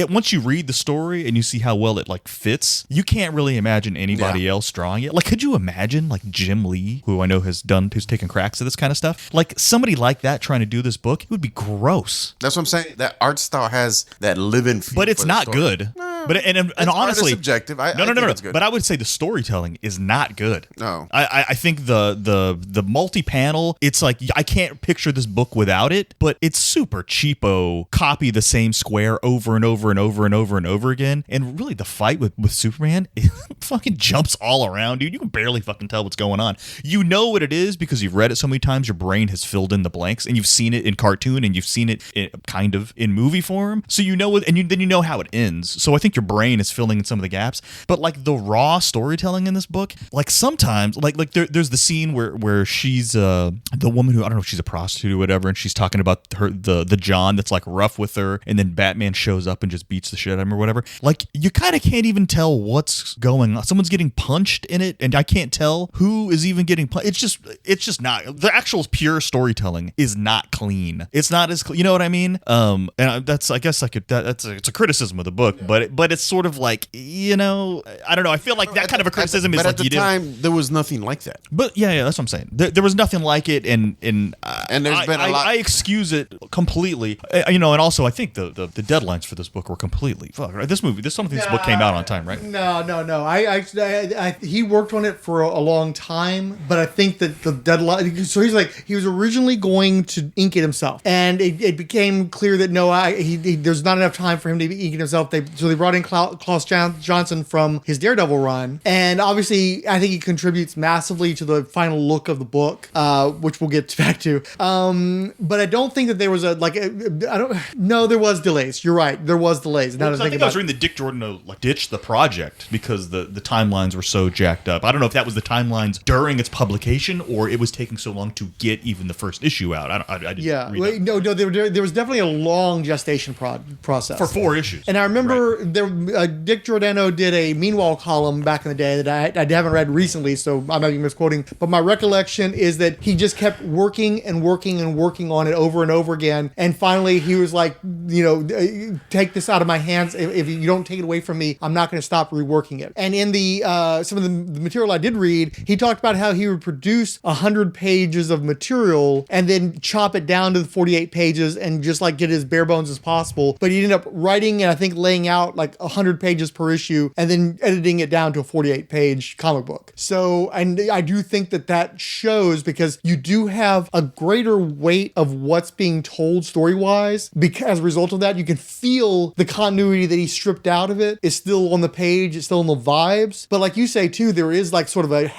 Speaker 3: once you read the story and you see how well it like fits, you can't really imagine anybody else drawing it. Like, could you imagine like Jim Lee, who I know who's taken cracks at this kind of stuff? Like somebody like that trying to do this book, it would be gross.
Speaker 4: That's what I'm saying. That art style has that live-in feel.
Speaker 3: But it's not good. But and honestly,
Speaker 4: subjective.
Speaker 3: No. It's good. But I would say the storytelling is not good.
Speaker 4: No,
Speaker 3: I think the multi-panel. It's like I can't picture this book without it. But it's super cheapo. Copy the same square over and over and over and over and over again. And really, the fight with Superman, it fucking jumps all around, dude. You can barely fucking tell what's going on. You know what it is because you've read it so many times. Your brain has filled in the blanks, and you've seen it in cartoon, and you've seen it kind of in movie form. So you know what, and then you know how it ends. So I think your brain is filling in some of the gaps. But like the raw storytelling in this book, like sometimes like there's the scene where she's the woman who, I don't know if she's a prostitute or whatever, and she's talking about the John that's like rough with her, and then Batman shows up and just beats the shit out of him or whatever. Like you kind of can't even tell what's going on. Someone's getting punched in it, and I can't tell who is even getting punched. It's just not, the actual pure storytelling is not clean. It's not as clean, you know what I mean? And that's, I guess I could, it's a criticism of the book, but it's sort of like, you know, I don't know. I feel like that kind of a criticism is like,
Speaker 4: at the time there was nothing like that.
Speaker 3: But yeah, that's what I'm saying. There was nothing like it, and
Speaker 4: there's been a lot.
Speaker 3: I excuse it completely. You know, and also I think the deadlines for this book were completely fuck. Right? This book came out on time, right?
Speaker 2: No. He worked on it for a long time, but I think that the deadline. So he was originally going to ink it himself, and it became clear that there's not enough time for him to ink it himself. So they brought in Klaus Janson from his Daredevil run, and obviously I think he contributes massively to the final look of the book, which we'll get back to. But I don't think that there was there was delays. You're right, there was delays.
Speaker 3: I think I was reading that Dick Jordan ditched the project because the timelines were so jacked up. I don't know if that was the timelines during its publication or it was taking so long to get even the first issue out. I didn't read that.
Speaker 2: There was definitely a long gestation process
Speaker 3: for 4 issues.
Speaker 2: And I remember Dick Giordano did a Meanwhile column back in the day that I haven't read recently, so I might be misquoting. But my recollection is that he just kept working and working and working on it over and over again. And finally, he was like, take this out of my hands. If you don't take it away from me, I'm not going to stop reworking it. And in the some of the material I did read, he talked about how he would produce 100 pages of material and then chop it down to the 48 pages and just like get as bare bones as possible. But he ended up writing and I think laying out like 100 pages per issue and then editing it down to a 48-page comic book. So, and I do think that shows because you do have a greater weight of what's being told story-wise. Because as a result of that, you can feel the continuity that he stripped out of it is still on the page, it's still in the vibes. But like you say too, there is like sort of a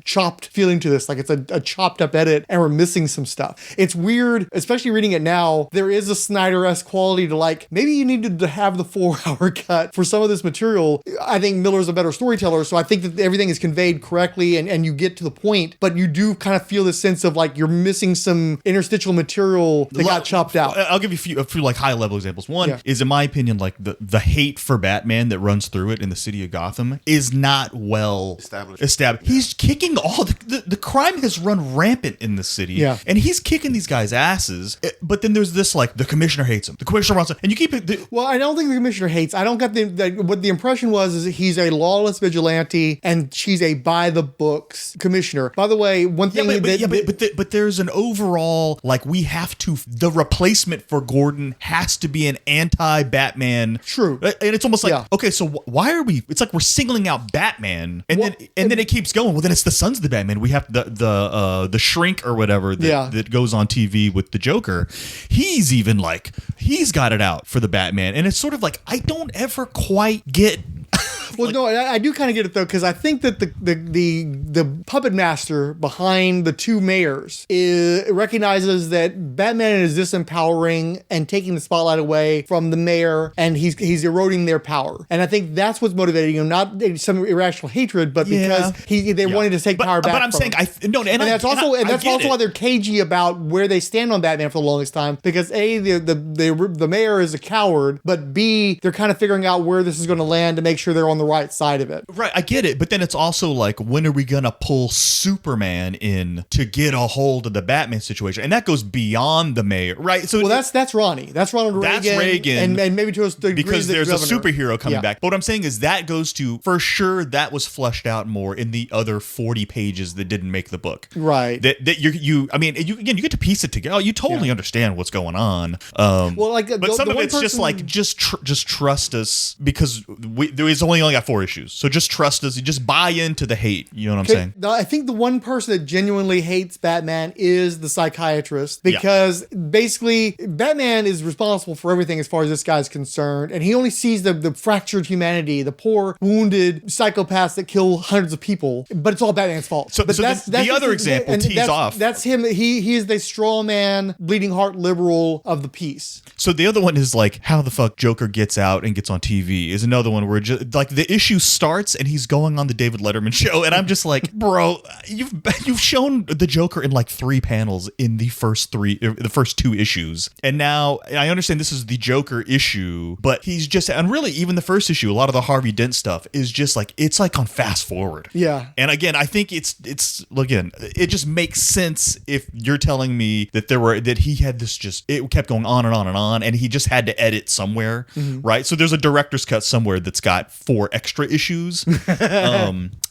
Speaker 2: chopped feeling to this. Like it's a chopped up edit and we're missing some stuff. It's weird, especially reading it now. There is a Snyder-esque quality to like, maybe you needed to have the 4-hour cut for some of this material. I think Miller's a better storyteller, so I think that everything is conveyed correctly and you get to the point, but you do kind of feel this sense of like you're missing some interstitial material that got chopped out.
Speaker 3: I'll give you a few like high level examples. One is, in my opinion, like the hate for Batman that runs through it in the city of Gotham is not well established. Yeah. He's kicking all the crime has run rampant in the city, and he's kicking these guys' asses. But then there's this like the commissioner hates him. The commissioner wants him, and you keep it.
Speaker 2: Well, I don't think the commissioner hates. I don't get what the impression was is that he's a lawless vigilante and she's a by the books commissioner. By the way, one thing
Speaker 3: but there's an overall like we have to the replacement for Gordon has to be an anti-Batman.
Speaker 2: True,
Speaker 3: and it's almost like okay, so why are we? It's like we're singling out Batman, and then it keeps going. Well, then it's the Sons of the Batman. We have the Shrink or whatever that goes on TV with the Joker. He's even like he's got it out for the Batman, and it's sort of like I don't ever quite get.
Speaker 2: Well, no, I do kind of get it though, because I think that the puppet master behind the two mayors recognizes that Batman is disempowering and taking the spotlight away from the mayor, and he's eroding their power. And I think that's what's motivating him, not some irrational hatred, but because they wanted to take power back. But I'm saying that's also why they're cagey about where they stand on Batman for the longest time, because A, the mayor is a coward, but B, they're kind of figuring out where this is going to land to make sure they're on the right side of it.
Speaker 3: Right, I get it, but then it's also like, when are we gonna pull Superman in to get a hold of the Batman situation? And that goes beyond the mayor, right? So
Speaker 2: Well, that's Ronnie. That's Ronald Reagan.
Speaker 3: That's Reagan.
Speaker 2: And maybe to a degree
Speaker 3: because
Speaker 2: the
Speaker 3: there's
Speaker 2: governor.
Speaker 3: a superhero coming back. But what I'm saying is that goes to, for sure, that was fleshed out more in the other 40 pages that didn't make the book.
Speaker 2: Right.
Speaker 3: That you get to piece it together. Oh, you totally understand what's going on.
Speaker 2: Well, like,
Speaker 3: but some of it's just like, just trust us, because there's only got 4 issues. So just trust us. You just buy into the hate. You know what I'm saying?
Speaker 2: I think the one person that genuinely hates Batman is the psychiatrist, because basically Batman is responsible for everything as far as this guy's concerned, and he only sees the fractured humanity, the poor, wounded psychopaths that kill hundreds of people, but it's all Batman's fault.
Speaker 3: So the other example tees off.
Speaker 2: That's him. He is the straw man, bleeding heart liberal of the piece.
Speaker 3: So the other one is like, how the fuck Joker gets out and gets on TV is another one where just like the issue starts and he's going on the David Letterman show, and I'm just like, bro, you've shown the Joker in like 3 panels in the first 2 issues, and now I understand this is the Joker issue, but he's just, and really even the first issue, a lot of the Harvey Dent stuff is just like, it's like on fast forward.
Speaker 2: Yeah.
Speaker 3: And again, I think it just makes sense if you're telling me that he had this, just, it kept going on and on and on, and he just had to edit somewhere, right? So there's a director's cut somewhere that's got 4 extra issues.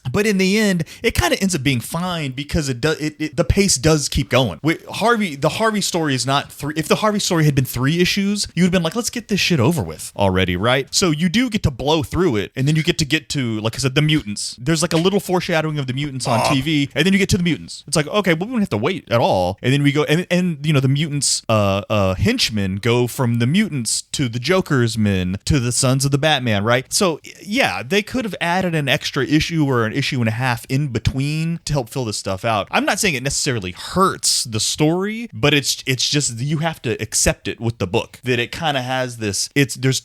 Speaker 3: But in the end, it kind of ends up being fine, because the pace does keep going. The Harvey story is not 3. If the Harvey story had been 3 issues, you would have been like, let's get this shit over with already, right? So you do get to blow through it, and then you get to, like I said, the mutants. There's like a little foreshadowing of the mutants on TV, and then you get to the mutants. It's like, okay, well, we don't have to wait at all. And then we go, and you know, the mutants henchmen go from the mutants to the Joker's men to the Sons of the Batman, right? So yeah, they could have added an extra issue or an issue and a half in between to help fill this stuff out. I'm not saying it necessarily hurts the story, but it's just, you have to accept it with the book, that it kind of has this,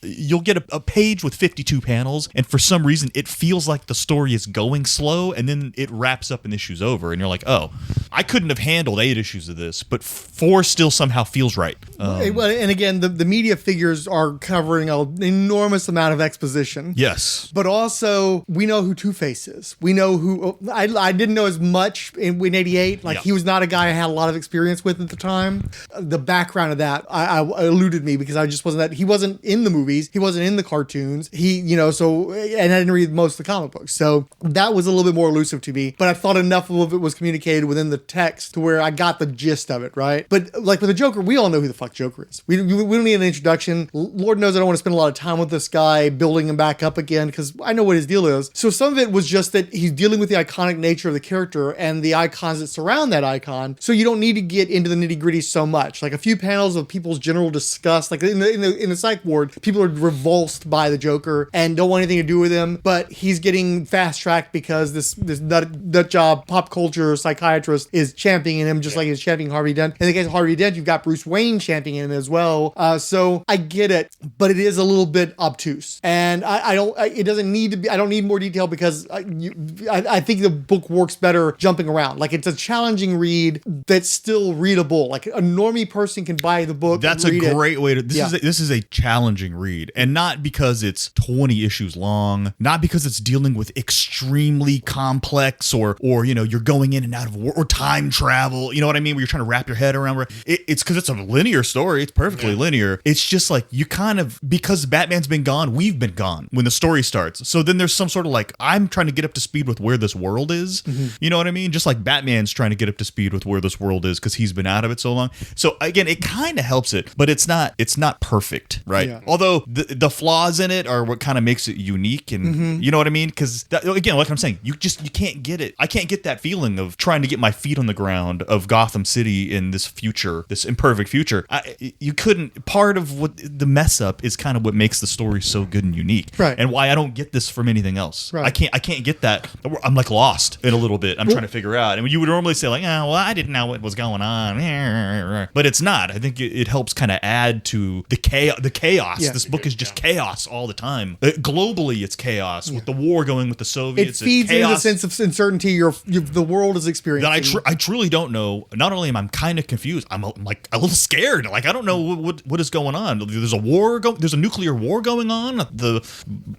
Speaker 3: you'll get a page with 52 panels, and for some reason it feels like the story is going slow, and then it wraps up and the issue's over, and you're like, oh, I couldn't have handled 8 issues of this, but 4 still somehow feels right.
Speaker 2: And again, the media figures are covering an enormous amount of exposition.
Speaker 3: Yes.
Speaker 2: But also, we know who Two-Face is. We know who, I didn't know as much in 88. Like, he was not a guy I had a lot of experience with at the time. The background of that I eluded me, because I just wasn't he wasn't in the movies. He wasn't in the cartoons. And I didn't read most of the comic books. So that was a little bit more elusive to me. But I thought enough of it was communicated within the text to where I got the gist of it, right? But like with the Joker, we all know who the fuck Joker is. We don't need an introduction. Lord knows I don't want to spend a lot of time with this guy, building him back up again, because I know what his deal is. So some of it was just that he's dealing with the iconic nature of the character and the icons that surround that icon. So you don't need to get into the nitty gritty so much. Like a few panels of people's general disgust, like in the psych ward, people are revulsed by the Joker and don't want anything to do with him, but he's getting fast tracked because this nut job pop culture psychiatrist is championing him, just like he's championing Harvey Dent. In the case of Harvey Dent, you've got Bruce Wayne championing him as well. So I get it, but it is a little bit obtuse, and it doesn't need to be. I don't need more detail, because I think the book works better jumping around. Like, it's a challenging read that's still readable. Like, a normie person can buy the book.
Speaker 3: That's a great way to. This is a challenging read, and not because it's 20 issues long, not because it's dealing with extremely complex or you're going in and out of or time travel. You know what I mean? Where you're trying to wrap your head around. It's because it's a linear story. It's perfectly linear. It's just like, you kind of, because Batman's been gone, we've been gone when the story starts. So then there's some sort of like, I'm trying to get up to speed with where this world is. You know what I mean? Just like Batman's trying to get up to speed with where this world is because he's been out of it so long. So again, it kind of helps it, but it's not perfect, right? Yeah. Although the flaws in it are what kind of makes it unique, and you know what I mean? Because again, like I'm saying, you can't get it. I can't get that feeling of trying to get my feet on the ground of Gotham City in this future, this imperfect future. You couldn't. Part of what the mess up is kind of what makes the story so good and unique,
Speaker 2: right?
Speaker 3: And why I don't get this from anything else.
Speaker 2: Right.
Speaker 3: I can't get that. I'm like lost in a little bit. I'm trying to figure out. And you would normally say like, well, I didn't know what was going on, but it's not. I think it helps kind of add to the chaos. Yeah. This book is just chaos all the time. Globally, it's chaos with the war going with the Soviets.
Speaker 2: It feeds into the sense of uncertainty the world is experiencing.
Speaker 3: truly don't know. Not only am I kind of confused, I'm like a little scared. Like I don't know what is going on. There's a war. There's a nuclear war going on at the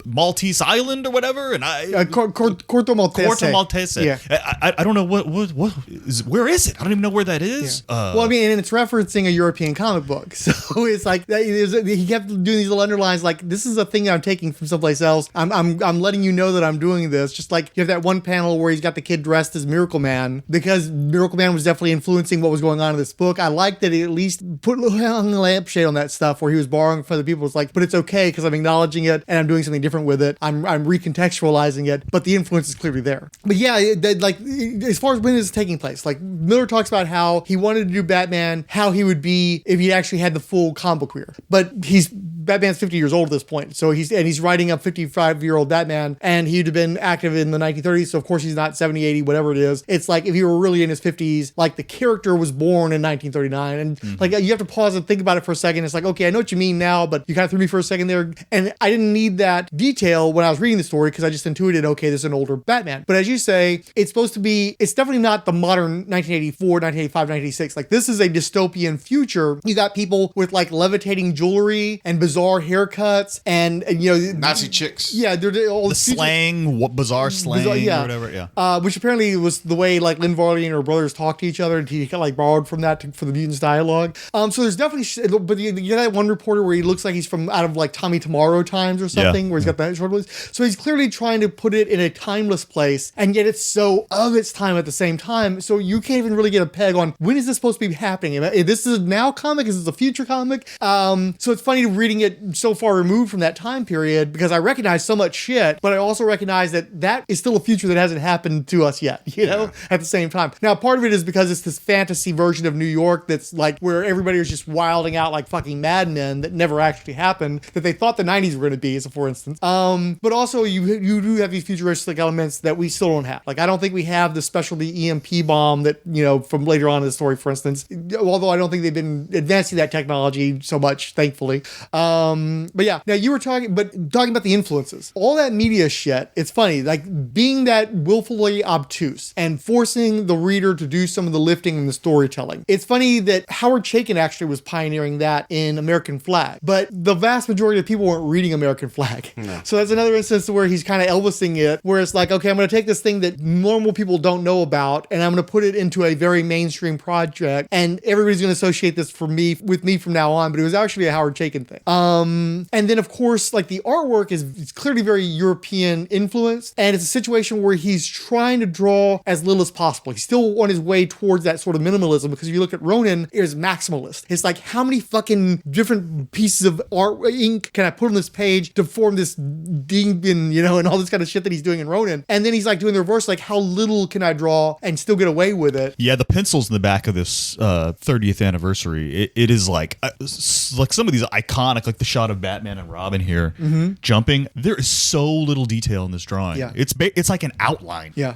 Speaker 3: Maltese island or whatever. And
Speaker 2: Corto Maltese.
Speaker 3: Corto Maltese. Yeah. I don't know where is it? I don't even know where that is.
Speaker 2: Yeah. Well, I mean, and it's referencing a European comic book, so it's like he kept doing these little underlines. Like this is a thing I'm taking from someplace else. I'm letting you know that I'm doing this. Just like you have that one panel where he's got the kid dressed as Miracle Man, because Miracle Man was definitely influencing what was going on in this book. I like that he at least put a lampshade on that stuff where he was borrowing from other people. It's like, but it's okay because I'm acknowledging it and I'm doing something different with it. I'm recontextualizing it, but the influence is clearly there. But yeah, like as far as when it's taking place, like Miller talks about how he wanted to do Batman, how he would be if he actually had the full comic book career. But Batman's 50 years old at this point, so he's writing a 55-year-old Batman, and he'd have been active in the 1930s, so of course he's not 70, 80, whatever it is. It's like if he were really in his 50s, like the character was born in 1939, and like you have to pause and think about it for a second. It's like, okay, I know what you mean now, but you kind of threw me for a second there, and I didn't need that detail when I was reading the story because I just intuited, okay, this is an older Batman. But as you say, it's definitely not the modern 1984, 1985, 1986. Like this is a dystopian future. You got people with like levitating jewelry and bizarre haircuts and you know,
Speaker 4: Nazi chicks.
Speaker 2: Yeah, they're all
Speaker 3: the slang, bizarre slang, or whatever. Yeah,
Speaker 2: which apparently was the way like Lynn, Varley, and her brothers talked to each other, and he kind of like borrowed from that for the mutants dialogue. So there's definitely, but you get that one reporter where he looks like he's from out of like Tommy Tomorrow times or something, where he's got that short voice. So he's clearly trying to put it in a timeless place, and yet it's so of its time at the same time. So you can't even really get a peg on when is this supposed to be happening. If this is a now comic, is this a future comic? So it's funny reading it so far removed from that time period because I recognize so much shit, but I also recognize that is still a future that hasn't happened to us yet, you know, at the same time. Now, part of it is because it's this fantasy version of New York that's like where everybody was just wilding out like fucking madmen that never actually happened, that they thought the 90s were going to be, so for instance. But also you do have these futuristic elements that we still don't have. Like, I don't think we have the specialty EMP bomb that, you know, from later on in the story, for instance, although I don't think they've been advancing that technology so much, thankfully. But yeah, now you were talking about the influences, all that media shit. It's funny, like being that willfully obtuse and forcing the reader to do some of the lifting and the storytelling. It's funny that Howard Chaykin actually was pioneering that in American Flag, but the vast majority of people weren't reading American Flag. No. So that's another instance where he's kind of Elvising it, where it's like, okay, I'm going to take this thing that normal people don't know about, and I'm going to put it into a very mainstream project, and everybody's going to associate this with me from now on. But it was actually a Howard Chaykin thing. And then of course, like the artwork is clearly very European influenced, and it's a situation where he's trying to draw as little as possible. He's still on his way towards that sort of minimalism, because if you look at Ronin, it is maximalist. It's like, how many fucking different pieces of art ink can I put on this page to form this demon, you know, and all this kind of shit that he's doing in Ronin. And then he's like doing the reverse, like how little can I draw and still get away with it?
Speaker 3: Yeah, the pencils in the back of this 30th anniversary, it is like some of these iconic, like the shot of Batman and Robin here jumping. There is so little detail in this drawing. Yeah. It's like an outline.
Speaker 2: Yeah.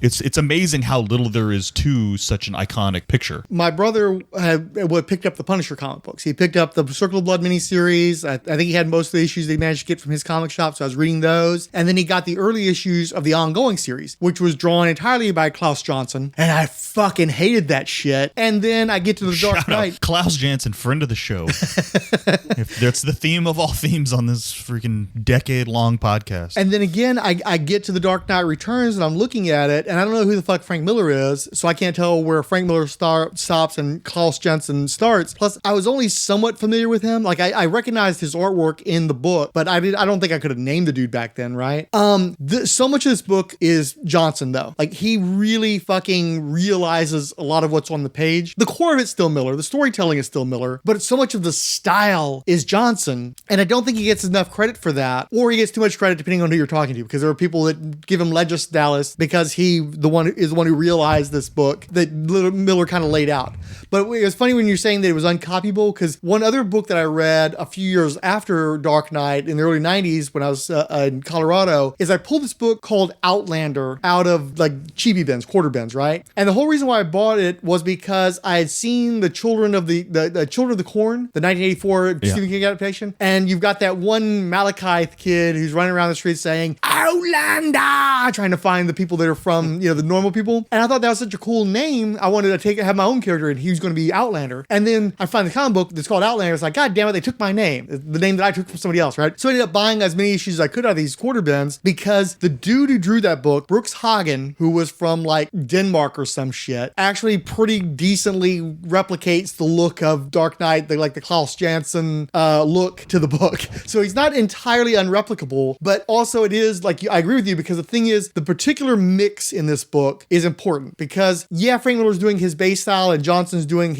Speaker 3: It's amazing how little there is to such an iconic picture.
Speaker 2: My brother picked up the Punisher comic books. He picked up the Circle of Blood miniseries. I think he had most of the issues they managed to get from his comic shop, so I was reading those. And then he got the early issues of the ongoing series, which was drawn entirely by Klaus Janson. And I fucking hated that shit. And then I get to the Dark Knight.
Speaker 3: Klaus Janson, friend of the show. If that's the theme of all themes on this freaking decade-long podcast.
Speaker 2: And then again, I get to the Dark Knight Returns, and I'm looking at it, and I don't know who the fuck Frank Miller is, so I can't tell where Frank Miller stops and Klaus Janson starts. Plus, I was only somewhat familiar with him. Like, I recognized his artwork in the book, but I don't think I could have named the dude back then, right? So much of this book is Janson, though. Like, he really fucking realizes a lot of what's on the page. The core of it's still Miller. The storytelling is still Miller, but so much of the style is Janson, and I don't think he gets enough credit for that, or he gets too much credit depending on who you're talking to, because there are people that give him Legis Dallas because he is the one who realized this book that Miller kind of laid out. But it was funny when you're saying that it was uncopyable, because one other book that I read a few years after Dark Knight in the early 90s when I was in Colorado is I pulled this book called Outlander out of like chibi bins, quarter bins, right? And the whole reason why I bought it was because I had seen the Children of the Corn, the 1984 Stephen Stephen King adaptation. And you've got that one Malachite kid who's running around the streets saying, Outlander, trying to find the people that are from, the normal people. And I thought that was such a cool name. I wanted to have my own character, and he was going to be Outlander. And then I find the comic book that's called Outlander. It's like, God damn it, they took my name, the name that I took from somebody else, right? So I ended up buying as many issues as I could out of these quarter bins, because the dude who drew that book, Brooks Hagen, who was from like Denmark or some shit, actually pretty decently replicates the look of Dark Knight, the Klaus Janson look to the book. So he's not entirely unreplicable, but also it is like, I agree with you, because the thing is, the particular mix in this book is important, because Frank Miller's doing his base style and Janson's doing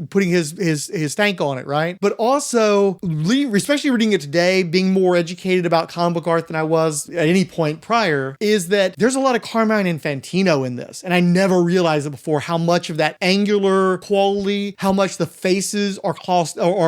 Speaker 2: putting his stank on it, right? But also, especially reading it today, being more educated about comic book art than I was at any point prior, is that there's a lot of Carmine Infantino in this. And I never realized it before, how much of that angular quality, how much the faces are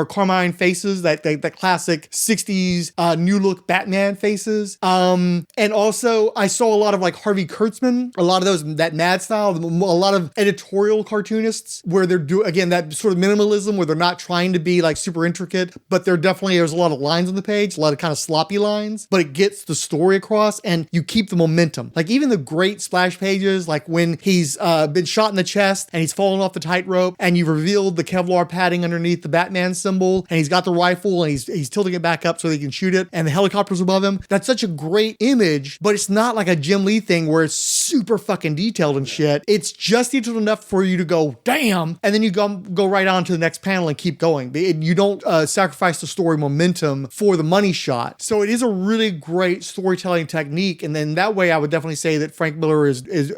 Speaker 2: Carmine faces, that classic 60s new look Batman faces. And also I saw a lot of like Harvey Kurtzman, a lot of that Mad style, a lot of editorial cartoonists where they're again, that sort of minimalism where they're not trying to be like super intricate, but there's a lot of lines on the page, a lot of kind of sloppy lines, but it gets the story across and you keep the momentum. Like even the great splash pages, like when he's been shot in the chest and he's fallen off the tightrope and you've revealed the Kevlar padding underneath the Batman symbol and he's got the rifle and he's tilting it back up so they can shoot it and the helicopter's above him. That's such a great image, but it's not like a Jim Lee thing where it's super fucking detailed and shit. It's just detailed enough for you to go, damn, and then you go right on to the next panel and keep going. You don't sacrifice the story momentum for the money shot. So it is a really great storytelling technique. And then that way I would definitely say that Frank Miller is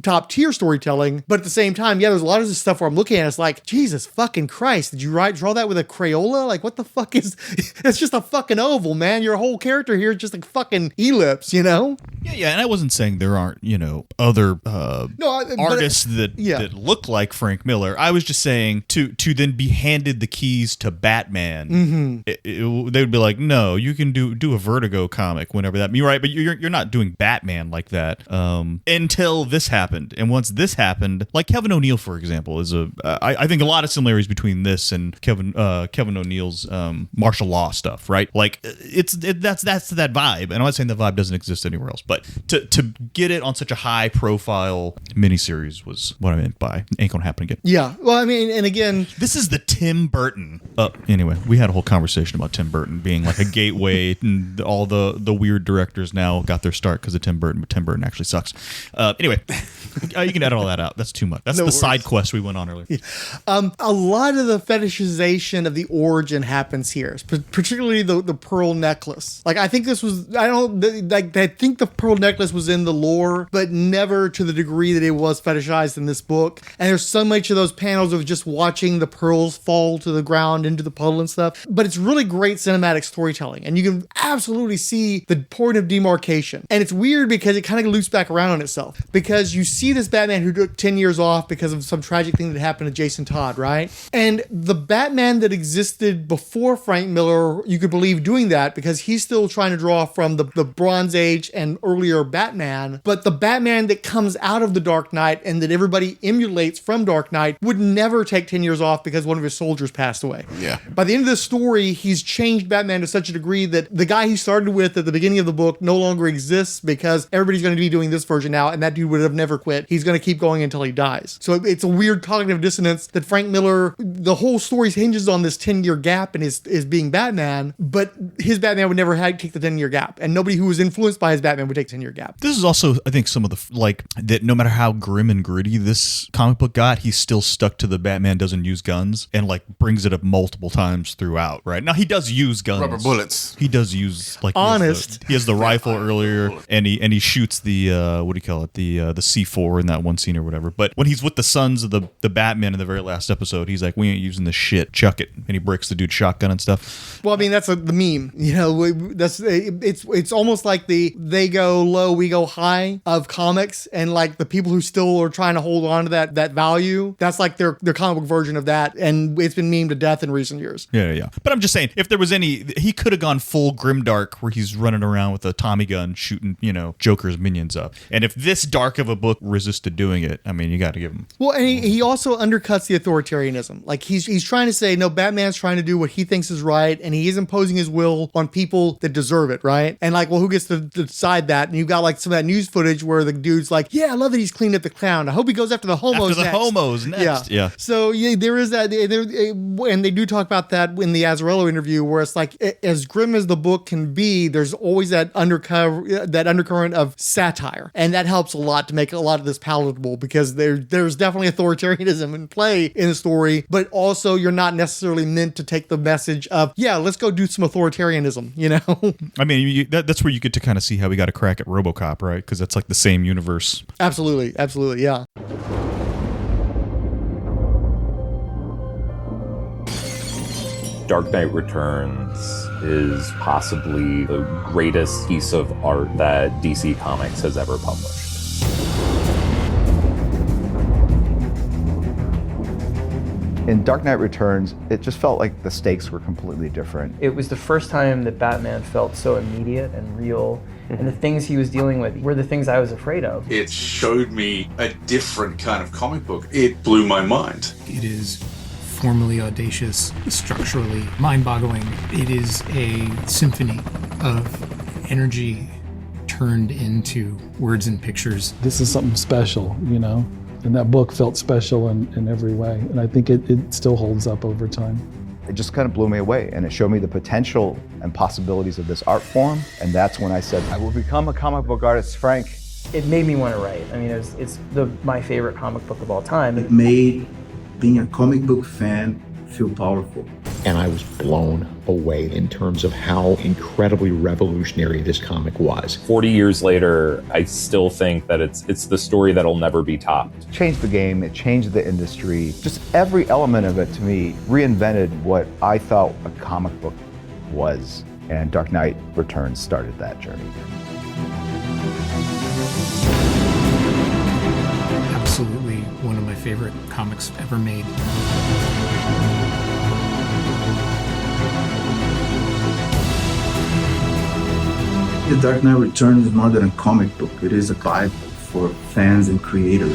Speaker 2: top tier storytelling. But at the same time, there's a lot of this stuff where I'm looking at it's like, Jesus fucking Christ, did you draw that with a Crayola? Like what the fuck is, it's just a fucking oval, man. Your whole character here is just a fucking ellipse,
Speaker 3: Yeah, and I wasn't saying there aren't, other artists that look like Frank Miller. I was just saying to then be handed the keys to Batman, they would be like, no, you can do a Vertigo comic whenever that. You're right, but you're not doing Batman like that until this happened. And once this happened, like Kevin O'Neill, for example, is I think a lot of similarities between this and Kevin O'Neill's martial law stuff, right? Like that's that vibe. And I'm not saying the vibe doesn't exist anywhere else, but to get it on such a high profile miniseries was what I meant by ain't gonna happen again.
Speaker 2: Yeah. Well, I mean, and again,
Speaker 3: this is the Tim Burton. Anyway, we had a whole conversation about Tim Burton being like a gateway, and all the weird directors now got their start because of Tim Burton, but Tim Burton actually sucks. Anyway, you can edit all that out. That's too much. That's the side quest we went on earlier.
Speaker 2: Yeah. A lot of the fetishization of the origin happens here, particularly the pearl necklace. Like I think this was, I think the pearl necklace was in the lore, but never to the degree that it was fetishized in this book. And there's so much of those panels of just watching the pearls fall to the ground into the puddle and stuff. But it's really great cinematic storytelling. And you can absolutely see the point of demarcation. And it's weird because it kind of loops back around on itself. Because you see this Batman who took 10 years off because of some tragic thing that happened to Jason Todd, right? And the Batman that existed before Frank Miller, you could believe doing that because he's still trying to draw from the Bronze Age and earlier Batman. But the Batman that comes out of the Dark Knight and that everybody emulates from Dark Knight would never take 10 years off because one of his soldiers passed away.
Speaker 4: Yeah.
Speaker 2: By the end of this story, he's changed Batman to such a degree that the guy he started with at the beginning of the book no longer exists because everybody's going to be doing this version now, and that dude would have never quit. He's going to keep going until he dies. So it's a weird cognitive dissonance that Frank Miller, the whole story hinges on this 10-year gap in his being Batman, but his Batman would never take the 10-year gap, and nobody who was influenced by his Batman would take the 10-year gap.
Speaker 3: This is also, I think, some of the, that no matter how grim and gritty this comic book got, he's still stuck to the Batman doesn't use guns and, brings it up multiple times throughout, right? Now, he does use guns.
Speaker 4: Rubber bullets.
Speaker 3: He does use,
Speaker 2: honest.
Speaker 3: He has the rifle earlier, and he shoots the, what do you call it? The C4 in that one scene or whatever. But when he's with the sons of the Batman in the very last episode, he's like, we ain't using this shit. Chuck it. And he breaks the dude's shotgun and stuff.
Speaker 2: Well, I mean, that's the meme. It's almost like the they go low, we go high of comics, and the people who still are trying to hold on to that value, that's like their comic book version of that, and it's been memed to death in recent years.
Speaker 3: Yeah. But I'm just saying, if there was he could have gone full grimdark where he's running around with a Tommy gun shooting, Joker's minions up. And if this dark of a book resisted doing it, I mean, you got to give him.
Speaker 2: Well, and he also undercuts the authoritarianism. He's trying to say, no, Batman's trying to do what what he thinks is right, and he is imposing his will on people that deserve it, right? And like, well, who gets to decide that? And you've got like some of that news footage where the dude's like, yeah, I love that he's cleaned up the clown. I hope he goes after the homos
Speaker 3: After the
Speaker 2: next.
Speaker 3: homos next. Yeah.
Speaker 2: So yeah, there is that, and they do talk about that in the Azzarello interview, where it's like, as grim as the book can be, there's always that undercurrent of satire, and that helps a lot to make a lot of this palatable, because there's definitely authoritarianism in play in the story, but also you're not necessarily meant to take the message of, yeah, let's go do some authoritarianism, you know?
Speaker 3: I mean, that's where you get to kind of see how we got a crack at RoboCop, right? Because that's like the same universe.
Speaker 2: Absolutely, yeah.
Speaker 9: Dark Knight Returns is possibly the greatest piece of art that DC Comics has ever published.
Speaker 11: In Dark Knight Returns, it just felt like the stakes were completely different.
Speaker 12: It was the first time that Batman felt so immediate and real, and the things he was dealing with were the things I was afraid of.
Speaker 13: It showed me a different kind of comic book. It blew my mind.
Speaker 14: It is formally audacious, structurally mind-boggling. It is a symphony of energy turned into words and pictures.
Speaker 15: This is something special, you know? And that book felt special in every way. And I think it still holds up over time.
Speaker 11: It just kind of blew me away, and it showed me the potential and possibilities of this art form. And that's when I said, I will become a comic book artist, Frank.
Speaker 12: It made me want to write. I mean, it's my favorite comic book of all time.
Speaker 16: It made being a comic book fan feel powerful.
Speaker 17: And I was blown away in terms of how incredibly revolutionary this comic was.
Speaker 9: 40 years later, I still think that it's the story that'll never be topped.
Speaker 11: It changed the game, it changed the industry. Just every element of it, to me, reinvented what I thought a comic book was. And Dark Knight Returns started that journey.
Speaker 14: Absolutely one of my favorite comics ever made.
Speaker 16: The Dark Knight Returns is more than a comic book. It is a Bible for fans and creators.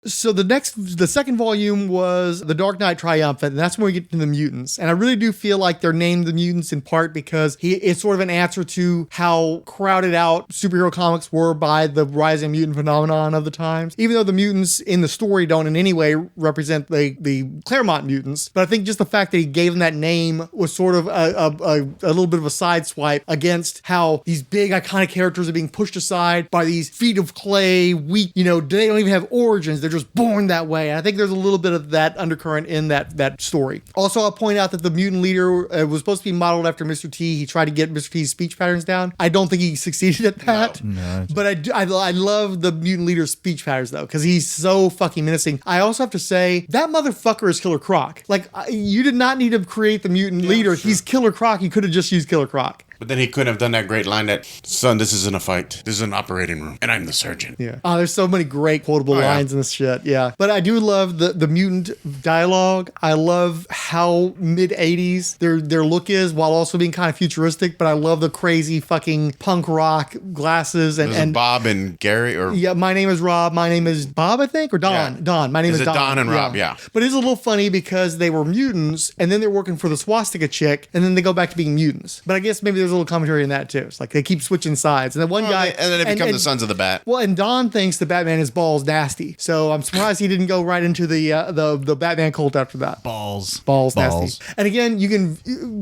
Speaker 2: So the second volume was The Dark Knight Triumphant, and that's when we get to the mutants. And I really do feel like they're named the mutants in part because it's sort of an answer to how crowded out superhero comics were by the rising mutant phenomenon of the times. Even though the mutants in the story don't in any way represent the Claremont mutants, but I think just the fact that he gave them that name was sort of a little bit of a sideswipe against how these big iconic characters are being pushed aside by these feet of clay, weak, they don't even have origins. They're just born that way. And I think there's a little bit of that undercurrent in that story. Also, I'll point out that the mutant leader was supposed to be modeled after Mr. T. He tried to get Mr. T's speech patterns down. I don't think he succeeded at that. No. But I love the mutant leader's speech patterns though, because he's so fucking menacing. I also have to say that motherfucker is Killer Croc. Like, you did not need to create the mutant leader. Sure. He's Killer Croc. You could have just used Killer Croc.
Speaker 4: But then he couldn't have done that great line that, son, this isn't a fight. This is an operating room, and I'm the surgeon.
Speaker 2: Yeah. Oh, there's so many great quotable lines in this shit. Yeah. But I do love the mutant dialogue. I love how mid-80s their look is, while also being kind of futuristic. But I love the crazy fucking punk rock glasses. And
Speaker 4: Bob and Gary? Or
Speaker 2: yeah, my name is Rob. My name is Bob, I think, or Don. Yeah. Don. My name is Don.
Speaker 4: Don and Rob, yeah.
Speaker 2: But it's a little funny because they were mutants, and then they're working for the swastika chick, and then they go back to being mutants. But I guess maybe there's a little commentary in that too. It's like they keep switching sides. And then one guy...
Speaker 4: And then they become the Sons of the Bat.
Speaker 2: Well, and Don thinks the Batman is balls nasty. So I'm surprised he didn't go right into the Batman cult after that.
Speaker 3: Balls
Speaker 2: nasty. And again, you can...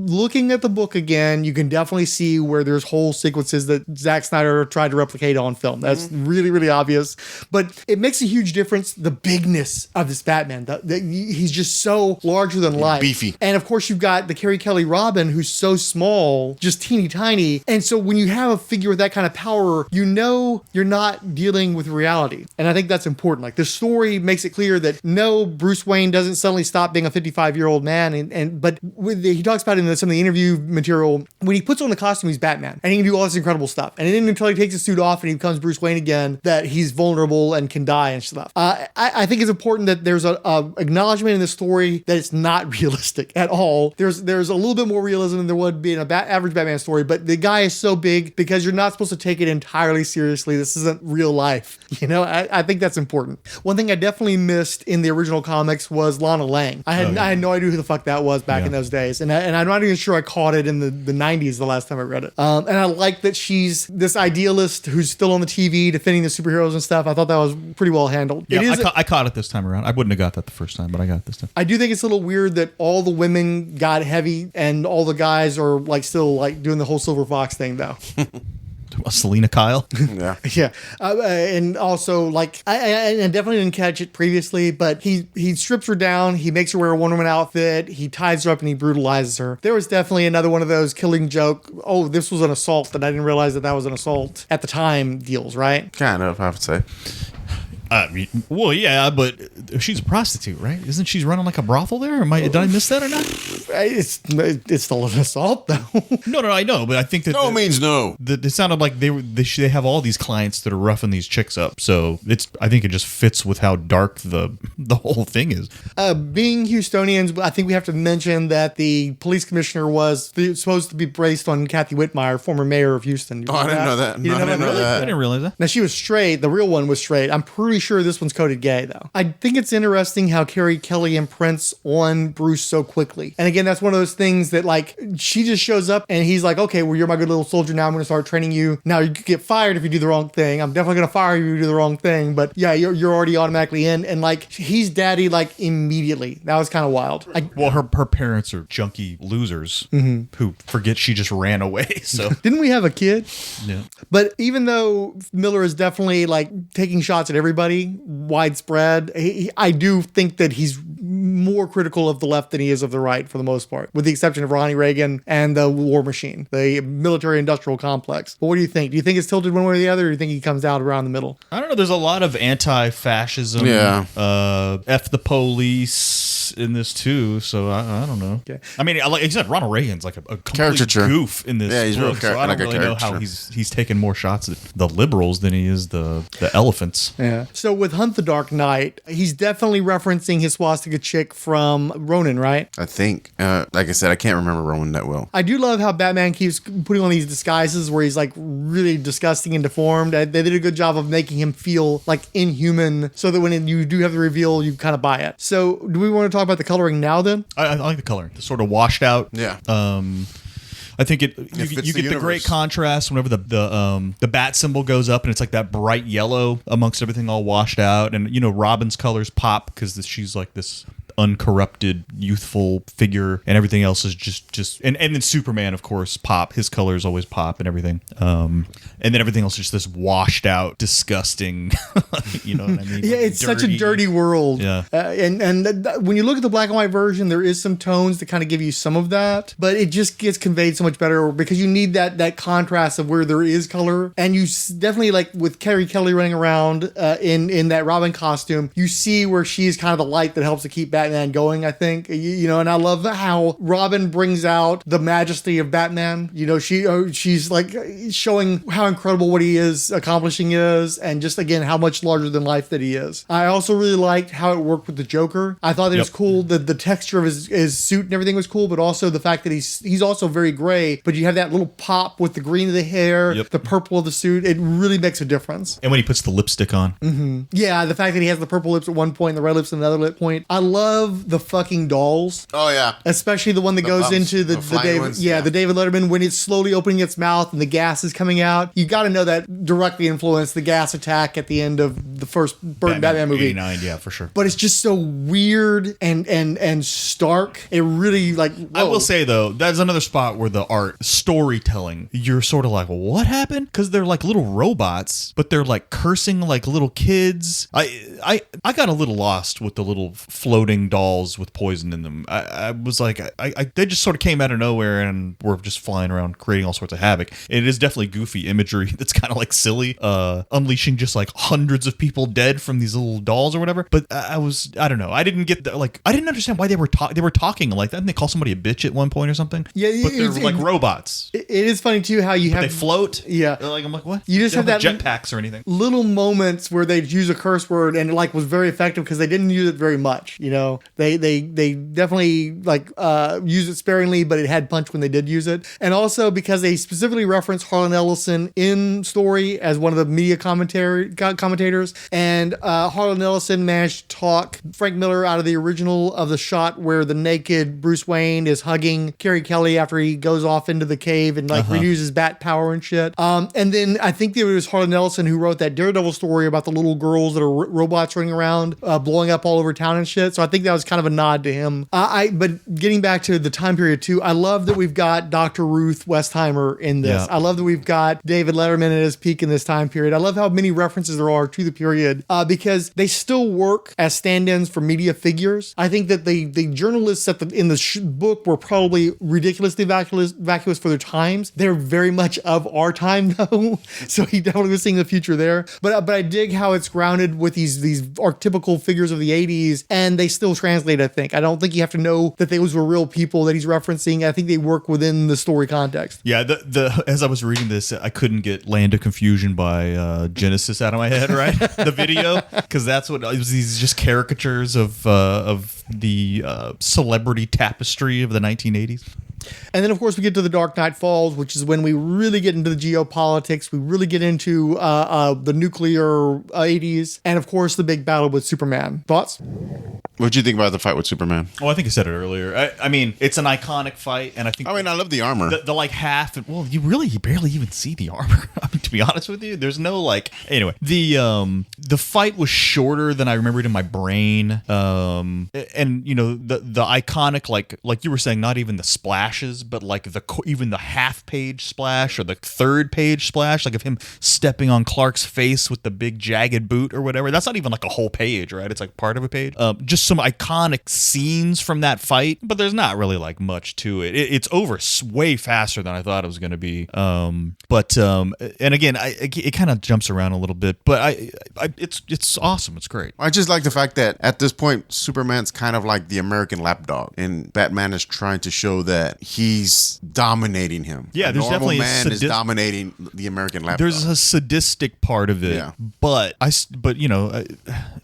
Speaker 2: Looking at the book again, you can definitely see where there's whole sequences that Zack Snyder tried to replicate on film. That's really, really obvious. But it makes a huge difference, the bigness of this Batman. He's just so larger than life.
Speaker 4: Beefy.
Speaker 2: And of course, you've got the Carrie Kelly Robin, who's so small, just teeny tiny. And so when you have a figure with that kind of power, you know you're not dealing with reality. And I think that's important. Like, the story makes it clear that no, Bruce Wayne doesn't suddenly stop being a 55-year-old man. But he talks about it in some of the interview material, when he puts on the costume, he's Batman. And he can do all this incredible stuff. And it isn't until he takes his suit off and he becomes Bruce Wayne again that he's vulnerable and can die and stuff. I think it's important that there's a acknowledgement in the story that it's not realistic at all. There's a little bit more realism than there would be in an average Batman story, but the guy is so big because you're not supposed to take it entirely seriously. This isn't real life. I think that's important. One thing I definitely missed in the original comics was Lana Lang. I had no idea who the fuck that was back in those days. And I'm not even sure I caught it in the 90s the last time I read it. And I like that she's this idealist who's still on the TV defending the superheroes and stuff. I thought that was pretty well handled.
Speaker 3: Yeah, I caught it this time around. I wouldn't have got that the first time, but I got it this time.
Speaker 2: I do think it's a little weird that all the women got heavy and all the guys are like still like doing the whole Silver Fox thing though.
Speaker 3: Selena Kyle.
Speaker 4: Yeah.
Speaker 2: Yeah. And also, like, I definitely didn't catch it previously, but he strips her down. He makes her wear a Wonder Woman outfit. He ties her up and he brutalizes her. There was definitely another one of those killing joke, oh, this was an assault, and I didn't realize that was an assault at the time deals, right?
Speaker 4: Kind of, I would say.
Speaker 3: Well, yeah, but she's a prostitute, right? Isn't she running like a brothel there? Did I miss that or not?
Speaker 2: It's still an assault, though.
Speaker 3: No, I know, but I think that
Speaker 4: no means no.
Speaker 3: It sounded like they have all these clients that are roughing these chicks up, so I think it just fits with how dark the whole thing is.
Speaker 2: Being Houstonians, I think we have to mention that the police commissioner was supposed to be based on Kathy Whitmire, former mayor of Houston.
Speaker 4: I didn't know that.
Speaker 2: You didn't know that?
Speaker 3: I didn't realize that.
Speaker 2: Now, she was straight. The real one was straight. I'm pretty sure this one's coded gay, though. I think it's interesting how Carrie Kelly imprints on Bruce so quickly. And again, that's one of those things that, like, she just shows up and he's like, okay, well, you're my good little soldier now. I'm going to start training you. Now, you could get fired if you do the wrong thing. I'm definitely going to fire you if you do the wrong thing. But yeah, you're already automatically in. And, like, he's daddy, like, immediately. That was kind of wild.
Speaker 3: Well, her parents are junky losers who forget she just ran away. So
Speaker 2: didn't we have a kid?
Speaker 3: Yeah.
Speaker 2: But even though Miller is definitely, like, taking shots at everybody, widespread, I do think that he's more critical of the left than he is of the right for the most part, with the exception of Ronnie Reagan and the war machine, the military industrial complex. But what do you think? Do you think it's tilted one way or the other, or do you think he comes out around the middle?
Speaker 3: I don't know. There's a lot of anti-fascism.
Speaker 4: Yeah.
Speaker 3: F the police in this too. So I don't know.
Speaker 2: Okay.
Speaker 3: I mean, like I said, Ronald Reagan's like a complete
Speaker 4: caricature
Speaker 3: goof in this.
Speaker 4: Yeah, he's
Speaker 3: book,
Speaker 4: real
Speaker 3: so I don't really know how he's taking more shots at the liberals than he is the elephants.
Speaker 2: Yeah. So with Hunt the Dark Knight, he's definitely referencing his swastika chick from Ronin, right?
Speaker 4: I think. Like I said, I can't remember Ronin that well.
Speaker 2: I do love how Batman keeps putting on these disguises where he's like really disgusting and deformed. They did a good job of making him feel like inhuman so that when you do have the reveal, you kind of buy it. So do we want to talk about the coloring now then?
Speaker 3: I like the coloring. The sort of washed out.
Speaker 4: Yeah.
Speaker 3: I think you get the great contrast whenever the bat symbol goes up and it's like that bright yellow amongst everything all washed out, and Robin's colors pop because she's like this uncorrupted youthful figure, and everything else is just and then Superman, of course, pop. His colors always pop and everything, and then everything else is just this washed out, disgusting. You know what I mean?
Speaker 2: Yeah, it's such a dirty world.
Speaker 3: Yeah,
Speaker 2: and when you look at the black and white version, there is some tones that kind of give you some of that, but it just gets conveyed so much better because you need that contrast of where there is color, and you definitely, like with Carrie Kelly running around in that Robin costume, you see where she's kind of the light that helps to keep Batman going, I think. And I love how Robin brings out the majesty of Batman. She's like showing how incredible what he is accomplishing is, and just again how much larger than life that he is. I also really liked how it worked with the Joker. I thought it was cool that the texture of his suit and everything was cool, but also the fact that he's also very gray, but you have that little pop with the green of the hair, the purple of the suit. It really makes a difference.
Speaker 3: And when he puts the lipstick on.
Speaker 2: Yeah, the fact that he has the purple lips at one point and the red lips at another lip point. I love the fucking dolls.
Speaker 4: Oh yeah,
Speaker 2: especially the one that goes into the David ones, the David Letterman when it's slowly opening its mouth and the gas is coming out. You got to know that directly influenced the gas attack at the end of the first Batman movie.
Speaker 3: 89, yeah, for sure.
Speaker 2: But it's just so weird and stark. It really like. Whoa.
Speaker 3: I will say though, that's another spot where the art storytelling, you're sort of like, well, what happened? Because they're like little robots, but they're like cursing like little kids. I got a little lost with the little floating dolls with poison in them. I was like, they just sort of came out of nowhere and were just flying around creating all sorts of havoc. It is definitely goofy imagery that's kind of like silly, unleashing just like hundreds of people dead from these little dolls or whatever. But I don't know. I didn't get I didn't understand why they were talking like that. Didn't they call somebody a bitch at one point or something?
Speaker 2: Yeah,
Speaker 3: but they're like robots.
Speaker 2: It is funny too how they
Speaker 3: float.
Speaker 2: Yeah,
Speaker 3: I'm like, what?
Speaker 2: You just have that
Speaker 3: jetpacks or anything.
Speaker 2: Little moments where they use a curse word and it like was very effective because they didn't use it very much. know, they definitely like use it sparingly, but it had punch when they did use it. And also because they specifically reference Harlan Ellison in story as one of the media commentators, and Harlan Ellison managed to talk Frank Miller out of the original of the shot where the naked Bruce Wayne is hugging Carrie Kelly after he goes off into the cave and like renews his bat power and shit. And then I think it was Harlan Ellison who wrote that Daredevil story about the little girls that are robots running around, blowing up all over town and shit. So I think that was kind of a nod to him. But getting back to the time period too, I love that we've got Dr. Ruth Westheimer in this. Yeah. I love that we've got David Letterman at his peak in this time period. I love how many references there are to the period because they still work as stand-ins for media figures. I think that the journalists in the book were probably ridiculously vacuous for their times. They're very much of our time though, so he definitely was seeing the future there. But I dig how it's grounded with these archetypical figures of the 80s, and they still translate. I think. I don't think you have to know that those were real people that he's referencing. I think they work within the story context.
Speaker 3: Yeah. As I was reading this, I couldn't get Land of Confusion by Genesis out of my head. Right, the video, because that's what it was. These just caricatures of the celebrity tapestry of the 1980s.
Speaker 2: And then, of course, we get to The Dark Knight Falls, which is when we really get into the geopolitics. We really get into the nuclear 80s. And, of course, the big battle with Superman. Thoughts?
Speaker 4: What did you think about the fight with Superman?
Speaker 3: Oh, I think I said it earlier. I mean, it's an iconic fight. And I think...
Speaker 4: I love the armor.
Speaker 3: The like half... Well, you barely even see the armor. I mean, to be honest with you, there's no like... Anyway, the fight was shorter than I remembered in my brain. And, you know, the iconic, like you were saying, not even the splash, but like even the half page splash or the third page splash, like of him stepping on Clark's face with the big jagged boot or whatever. That's not even like a whole page, right? It's like part of a page. Just some iconic scenes from that fight, but there's not really like much to it. It's over way faster than I thought it was going to be. And again, it kind of jumps around a little bit, but it's awesome. It's great.
Speaker 4: I just like the fact that at this point, Superman's kind of like the American lapdog, and Batman is trying to show that he's dominating him.
Speaker 3: Yeah, there's definitely
Speaker 4: man is dominating the American lapdog.
Speaker 3: There's a sadistic part of it, but you know,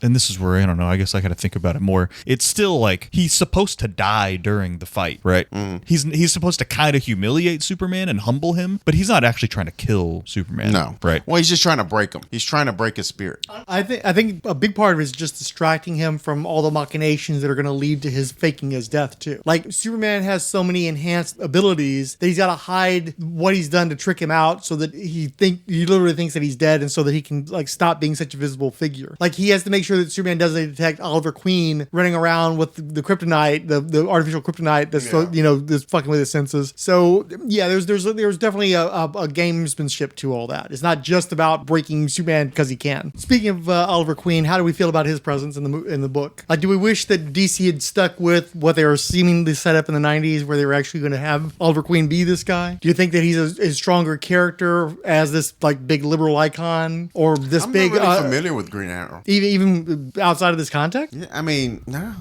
Speaker 3: and this is where I don't know. I guess I got to think about it more. It's still like he's supposed to die during the fight, right? Mm. He's supposed to kind of humiliate Superman and humble him, but he's not actually trying to kill Superman.
Speaker 4: No,
Speaker 3: right?
Speaker 4: Well, he's just trying to break him. He's trying to break his spirit.
Speaker 2: I think a big part of it is just distracting him from all the machinations that are going to lead to his faking his death too. Like Superman has so many enhanced abilities that he's got to hide what he's done to trick him out, so that he literally thinks that he's dead, and so that he can like stop being such a visible figure. Like he has to make sure that Superman doesn't detect Oliver Queen running around with the kryptonite, the artificial kryptonite that's that's fucking with his senses. So yeah, there's definitely a gamesmanship to all that. It's not just about breaking Superman because he can. Speaking of Oliver Queen, how do we feel about his presence in the book? Like, do we wish that DC had stuck with what they were seemingly set up in the 90s, where they were actually going to have Oliver Queen be this guy? Do you think that he's a stronger character as this like big liberal icon, or this
Speaker 4: I'm
Speaker 2: big?
Speaker 4: I'm not really familiar with Green Arrow,
Speaker 2: even outside of this context.
Speaker 4: Yeah, I mean, no.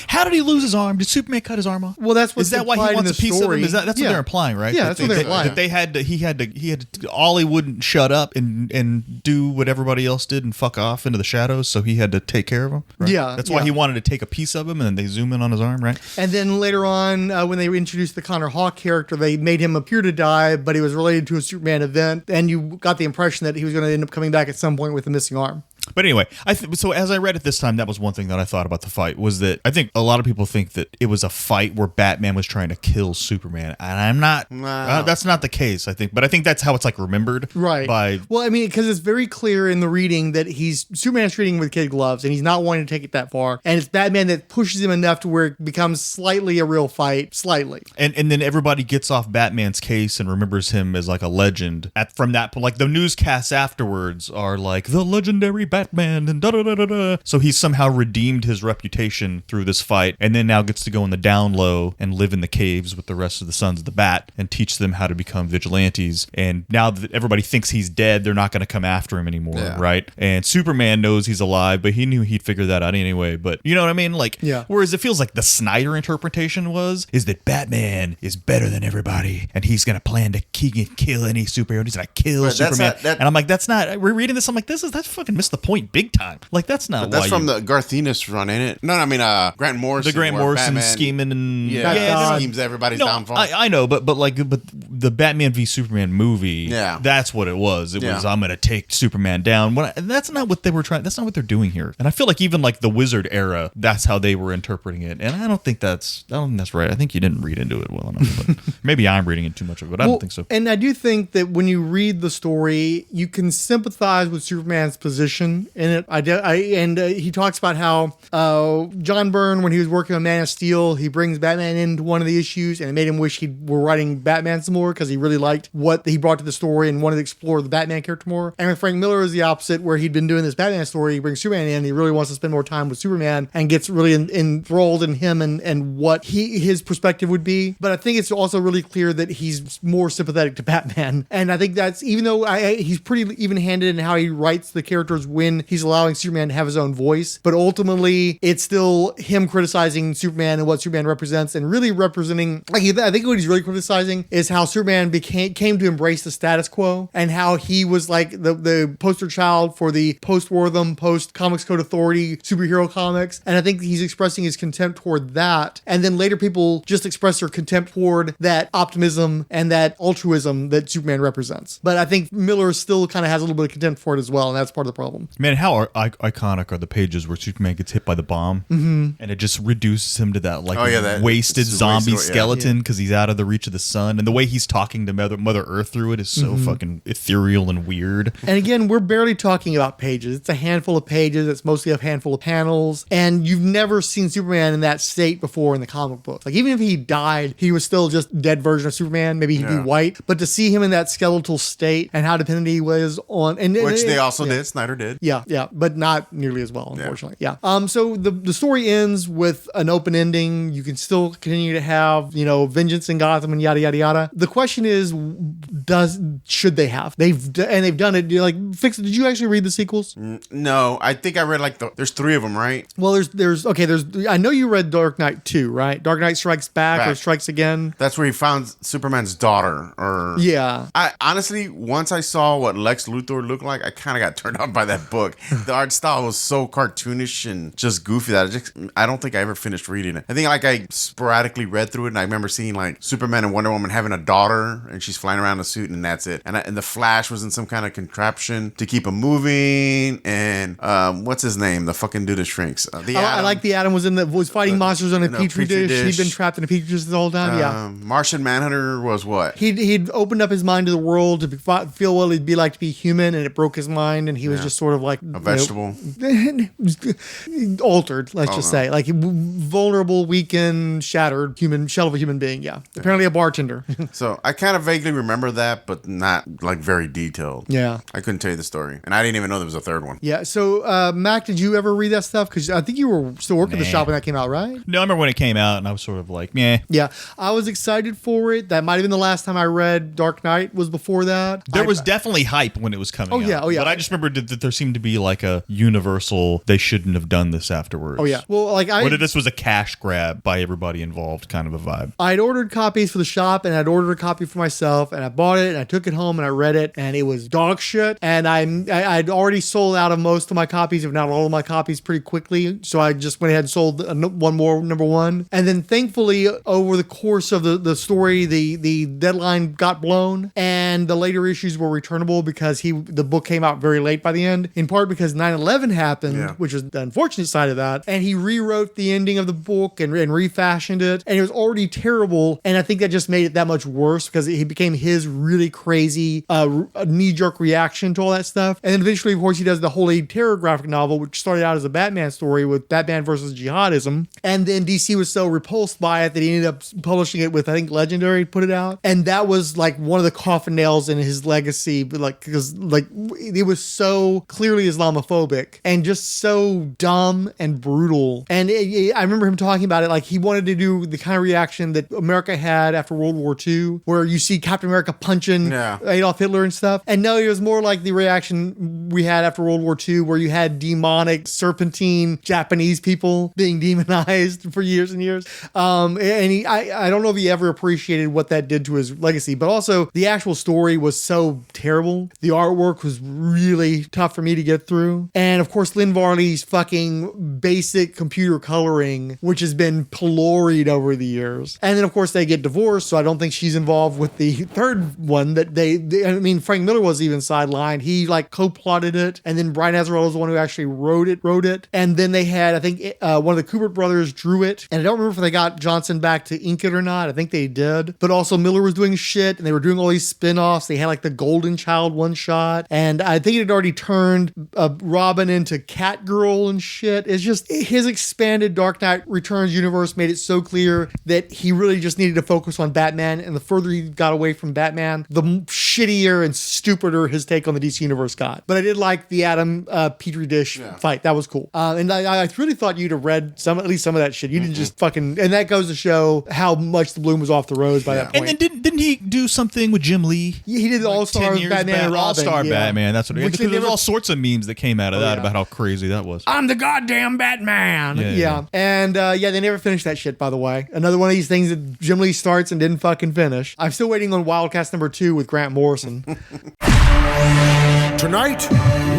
Speaker 3: How did he lose his arm? Did Superman cut his arm off?
Speaker 2: Well, that's what.
Speaker 3: Is that why he wants a piece of him? That's what they're implying, right?
Speaker 2: Yeah, that's what they're implying.
Speaker 3: That he had to. Ollie wouldn't shut up and do what everybody else did and fuck off into the shadows, so he had to take care of him. Right?
Speaker 2: Yeah,
Speaker 3: that's why he wanted to take a piece of him, and then they zoom in on his arm, right?
Speaker 2: And then later on, when they introduced the Connor Hawke character, they made him appear to die, but he was related to a Superman event, and you got the impression that he was going to end up coming back at some point with a missing arm.
Speaker 3: But anyway, so as I read it this time, that was one thing that I thought about the fight, was that I think a lot of people think that it was a fight where Batman was trying to kill Superman, and I'm not. No. That's not the case, I think. But I think that's how it's like remembered,
Speaker 2: right? Well, I mean, because it's very clear in the reading that Superman's treating him with kid gloves, and he's not wanting to take it that far, and it's Batman that pushes him enough to where it becomes slightly a real fight, slightly.
Speaker 3: And then everybody gets off Batman's case and remembers him as like a legend. From that point, like the newscasts afterwards are like the legendary Batman and da-da-da-da-da. So he's somehow redeemed his reputation through this fight, and then now gets to go in the down low and live in the caves with the rest of the Sons of the Bat and teach them how to become vigilantes. And now that everybody thinks he's dead, they're not going to come after him anymore, right? And Superman knows he's alive, but he knew he'd figure that out anyway. But you know what I mean? Like, whereas it feels like the Snyder interpretation is that Batman is better than everybody, and he's going to plan to kill any superhero. He's going to kill Superman. And I'm like, that's not. We're reading this. I'm like, that's fucking missed the point big time. Like, that's not
Speaker 4: But that's
Speaker 3: why
Speaker 4: from the Garth Ennis run, ain't it? No, I mean Grant Morrison.
Speaker 3: the Grant
Speaker 4: where
Speaker 3: Morrison
Speaker 4: Batman-
Speaker 3: scheming and
Speaker 4: schemes everybody's downfall.
Speaker 3: I know, but the Batman v Superman movie, that's what it was. It was, I'm gonna take Superman down. That's not what they were trying. That's not what they're doing here. And I feel like even like the Wizard era, that's how they were interpreting it. And I don't think that's right. I think you didn't read into it well enough. But maybe I'm reading into too much of it. But I don't think so.
Speaker 2: And I do think that when you read the story, you can sympathize with Superman's position in it. He talks about how John Byrne, when he was working on Man of Steel, he brings Batman into one of the issues, and it made him wish he were writing Batman some more because he really liked what he brought to the story and wanted to explore the Batman character more. And with Frank Miller is the opposite, where he'd been doing this Batman story, he brings Superman in, he really wants to spend more time with Superman and gets really enthralled in him and what his perspective would be. But I think it's also really clear that he's more sympathetic to Batman. And I think that's, even though he's pretty even-handed in how he writes the characters when he's allowing Superman to have his own voice, but ultimately it's still him criticizing Superman and what Superman represents, and really representing, like, I think what he's really criticizing is how Superman came to embrace the status quo, and how he was like the poster child for the post-Wortham, post-Comics Code Authority superhero comics. And I think he's expressing his contempt toward that. And then later people just express their contempt toward that optimism and that altruism that Superman represents. But I think Miller still kind of has a little bit of contempt for it as well, and that's part of the problem.
Speaker 3: Man, how iconic are the pages where Superman gets hit by the bomb, and it just reduces him to that wasted zombie skeleton because he's out of the reach of the sun, and the way he's talking to Mother Earth through it is so fucking ethereal and weird.
Speaker 2: And again, we're barely talking about pages. It's a handful of pages. It's mostly a handful of panels, and you've never seen Superman in that state before in the comic books. Like, even if he died, he was still just a dead version of Superman. Maybe he'd be white, but to see him in that skeletal state and how dependent he was on, which
Speaker 4: they also did. Snyder did.
Speaker 2: Yeah, but not nearly as well, unfortunately. Yeah. So the story ends with an open ending. You can still continue to have, vengeance in Gotham and yada yada yada. The question is, should they have? They've done it. Like, Fixit, did you actually read the sequels?
Speaker 4: No, I think I read there's 3 of them, right?
Speaker 2: Well, there's I know you read Dark Knight 2, right? Dark Knight Strikes Back or Strikes Again.
Speaker 4: That's where he found Superman's daughter. I honestly, once I saw what Lex Luthor looked like, I kind of got turned off by that book. The art style was so cartoonish and just goofy that I don't think I ever finished reading it. I think I sporadically read through it, and I remember seeing Superman and Wonder Woman having a daughter, and she's flying around in a suit, and that's it. And the Flash was in some kind of contraption to keep him moving. And what's his name? The fucking dude that shrinks.
Speaker 2: I like the Atom was fighting monsters on a petri dish. He'd been trapped in a petri dish the whole time.
Speaker 4: Martian Manhunter was what?
Speaker 2: He'd opened up his mind to the world to feel what it'd be like to be human, and it broke his mind, and he was just sort of like
Speaker 4: a vegetable,
Speaker 2: altered. Let's just say, like, vulnerable, weakened, shattered shell of a human being. Yeah, apparently a bartender.
Speaker 4: So I kind of vaguely remember that, but not very detailed.
Speaker 2: Yeah,
Speaker 4: I couldn't tell you the story, and I didn't even know there was a third one.
Speaker 2: Yeah. So Mac, did you ever read that stuff? Because I think you were still working at the shop when that came out, right?
Speaker 3: No, I remember when it came out, and I was sort of like, meh.
Speaker 2: Yeah, I was excited for it. That might have been the last time I read Dark Knight. Was before that.
Speaker 3: There was definitely hype when it was coming out.
Speaker 2: Oh yeah.
Speaker 3: But I just remember that there seemed to be like a universal, they shouldn't have done this afterwards.
Speaker 2: Oh yeah. Well,
Speaker 3: whether this was a cash grab by everybody involved, kind of a vibe.
Speaker 2: I'd ordered copies for the shop, and I'd ordered a copy for myself, and I bought it, and I took it home, and I read it, and it was dog shit. And I'd already sold out of most of my copies, if not all of my copies, pretty quickly. So I just went ahead and sold one more, number one. And then thankfully, over the course of the story, the deadline got blown, and the later issues were returnable because the book came out very late by the end, in part because 9/11 happened, which was the unfortunate side of that. And he rewrote the ending of the book and refashioned it, and it was already terrible. And I think that just made it that much worse because it became his really crazy knee-jerk reaction to all that stuff. And then eventually, of course, he does the Holy Terror graphic novel, which started out as a Batman story with Batman versus Jihadism. And then DC was so repulsed by it that he ended up publishing it with, I think, Legendary put it out. And that was like one of the coffin nails in his legacy, because it was so clearly Islamophobic and just so dumb and brutal. And I remember him talking about it like he wanted to do the kind of reaction that America had after World War II, where you see Captain America punching Adolf Hitler and stuff. And no, it was more like the reaction we had after World War II, where you had demonic, serpentine Japanese people being demonized for years and years. And I don't know if he ever appreciated what that did to his legacy, but also the actual story was so terrible. The artwork was really tough for me me to get through. And of course, Lynn Varley's fucking basic computer coloring, which has been pilloried over the years. And then of course they get divorced, so I don't think she's involved with the third one that I mean, Frank Miller was even sidelined. He like co-plotted it, and then Brian Azzarello was the one who actually wrote it. And then they had, I think, one of the Kubert brothers drew it, and I don't remember if they got Janson back to ink it or not. I think they did. But also Miller was doing shit, and they were doing all these spin-offs. They had like the Golden Child one shot, and I think it had already turned Robin into Catgirl and shit. It's just his expanded Dark Knight Returns universe made it so clear that he really just needed to focus on Batman, and the further he got away from Batman, the shittier and stupider his take on the DC universe got. But I did like the Adam Petri dish fight. That was cool. And I really thought you'd have read at least some of that shit. You didn't just fucking, and that goes to show how much the bloom was off the rose by that point.
Speaker 3: And then didn't he do something with Jim Lee?
Speaker 2: He did the All-Star Batman and Robin.
Speaker 3: All-Star Batman. That's what it is. There was
Speaker 2: never,
Speaker 3: all sorts of memes that came out of that about how crazy that was.
Speaker 2: I'm the goddamn Batman. Yeah. And they never finished that shit, by the way. Another one of these things that Jim Lee starts and didn't fucking finish. I'm still waiting on Wildcats #2 with Grant Morrison.
Speaker 8: Tonight,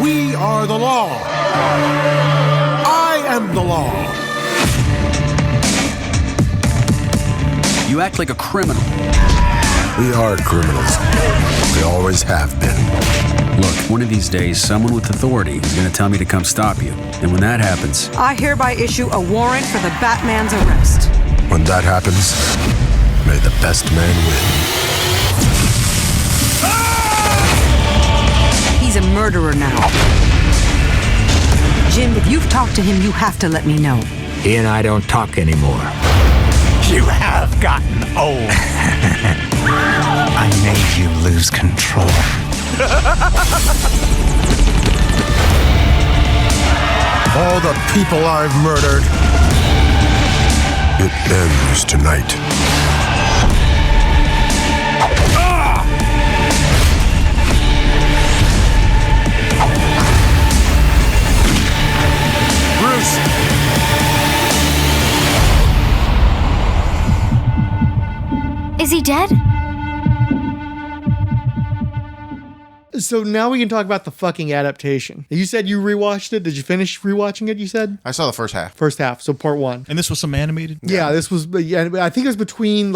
Speaker 8: we are the law. I am the law.
Speaker 18: You act like a criminal.
Speaker 8: We are criminals. We always have been.
Speaker 18: Look, one of these days, someone with authority is going to tell me to come stop you. And when that happens...
Speaker 19: I hereby issue a warrant for the Batman's arrest.
Speaker 8: When that happens, may the best man win.
Speaker 19: He's a murderer now. Jim, if you've talked to him, you have to let me know.
Speaker 10: He and I don't talk anymore.
Speaker 20: You have gotten old. I made you lose control.
Speaker 8: All the people I've murdered. It ends tonight.
Speaker 21: Is he dead?
Speaker 2: So now we can talk about the fucking adaptation. You said you rewatched it. Did you finish rewatching it, you said?
Speaker 4: I saw the first half.
Speaker 2: First half, so part one.
Speaker 3: And this was some animated?
Speaker 2: Yeah, this was, I think it was between,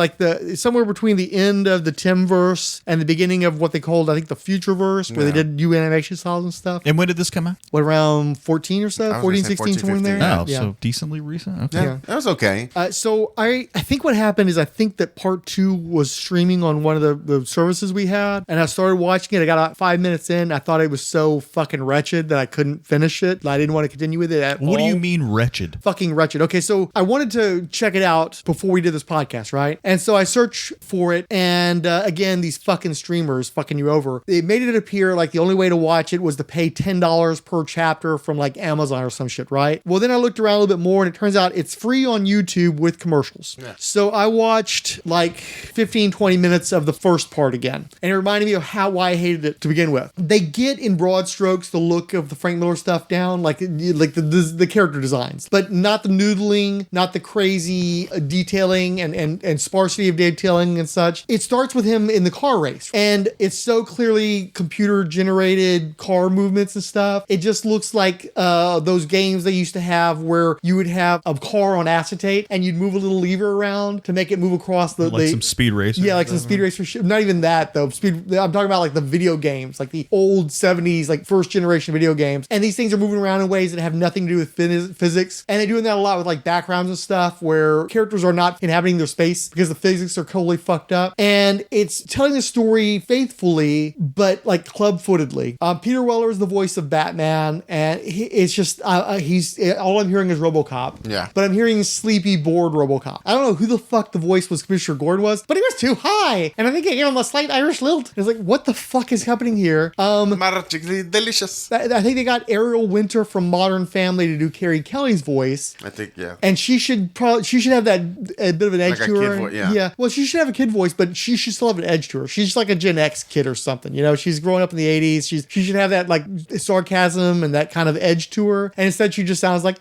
Speaker 2: somewhere between the end of the Timverse and the beginning of what they called, I think, the Futureverse, where they did new animation styles and stuff.
Speaker 3: And when did this come out?
Speaker 2: What, around 14 or so? 14, 16, somewhere in there?
Speaker 3: Oh, so decently recent? Okay.
Speaker 4: Yeah, that was okay.
Speaker 2: So I think what happened is I think that part 2 was streaming on one of the services we had, and I started watching it. I got about 5 minutes in. I thought it was so fucking wretched that I couldn't finish it. I didn't want to continue with it at all.
Speaker 3: What do you mean wretched?
Speaker 2: Fucking wretched. Okay, so I wanted to check it out before we did this podcast, right? And so I searched for it, and again, these fucking streamers fucking you over. They made it appear like the only way to watch it was to pay $10 per chapter from like Amazon or some shit, right? Well, then I looked around a little bit more, and it turns out it's free on YouTube with commercials. Yeah. So I watched like 15, 20 minutes of the first part again, and it reminded me of why I hated it to begin with. They get in broad strokes the look of the Frank Miller stuff down, like the character designs, but not the noodling, not the crazy detailing and sparsity of detailing and such. It starts with him in the car race, and it's so clearly computer generated car movements and stuff. It just looks like those games they used to have where you would have a car on acetate and you'd move a little lever around to make it move across
Speaker 3: some speed racer.
Speaker 2: Yeah, like some speed racer shit. Not even that though. I'm talking about like the video games, like the old 70s, like first generation video games. And these things are moving around in ways that have nothing to do with physics. And they're doing that a lot with like backgrounds and stuff where characters are not inhabiting their space because the physics are totally fucked up. And it's telling the story faithfully, but like club-footedly. Peter Weller is the voice of Batman, and it's just, all I'm hearing is RoboCop.
Speaker 4: Yeah.
Speaker 2: But I'm hearing sleepy, bored RoboCop. I don't know who the fuck the voice was Commissioner Gordon was, but he was too high. And I think he gave him a slight Irish lilt. It's like, what the fuck is happening here?
Speaker 4: Delicious.
Speaker 2: I think they got Ariel Winter from Modern Family to do Carrie Kelly's voice.
Speaker 4: I think, yeah.
Speaker 2: And she should have that a bit of an edge
Speaker 4: like
Speaker 2: to her.
Speaker 4: Kid voice, yeah.
Speaker 2: Yeah. Well, she should have a kid voice, but she should still have an edge to her. She's like a Gen X kid or something. You know, she's growing up in the 80s. She should have that like sarcasm and that kind of edge to her. And instead she just sounds like,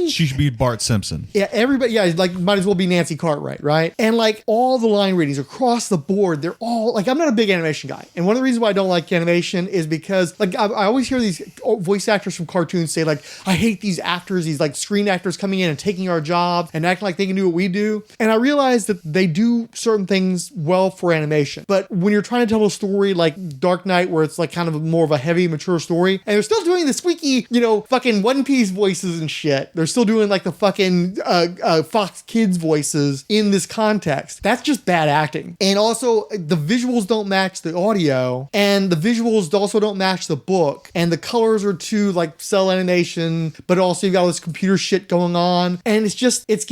Speaker 3: She should be Bart Simpson.
Speaker 2: Yeah, everybody, like, might as well be Nancy Cartwright, right? And, like, all the line readings across the board, they're all, like, I'm not a big animation guy. And one of the reasons why I don't like animation is because, like, I always hear these voice actors from cartoons say, like, I hate these actors, these, like, screen actors coming in and taking our job and acting like they can do what we do. And I realize that they do certain things well for animation. But when you're trying to tell a story like Dark Knight, where it's, like, kind of more of a heavy, mature story, and they're still doing the squeaky, fucking One Piece voices and shit. They're still doing, like, the fucking Fox Kids voices in this context. That's just bad acting. And also, the visuals don't match the audio, and the visuals also don't match the book, and the colors are too, like, cell animation, but also you've got all this computer shit going on, and it's getting it's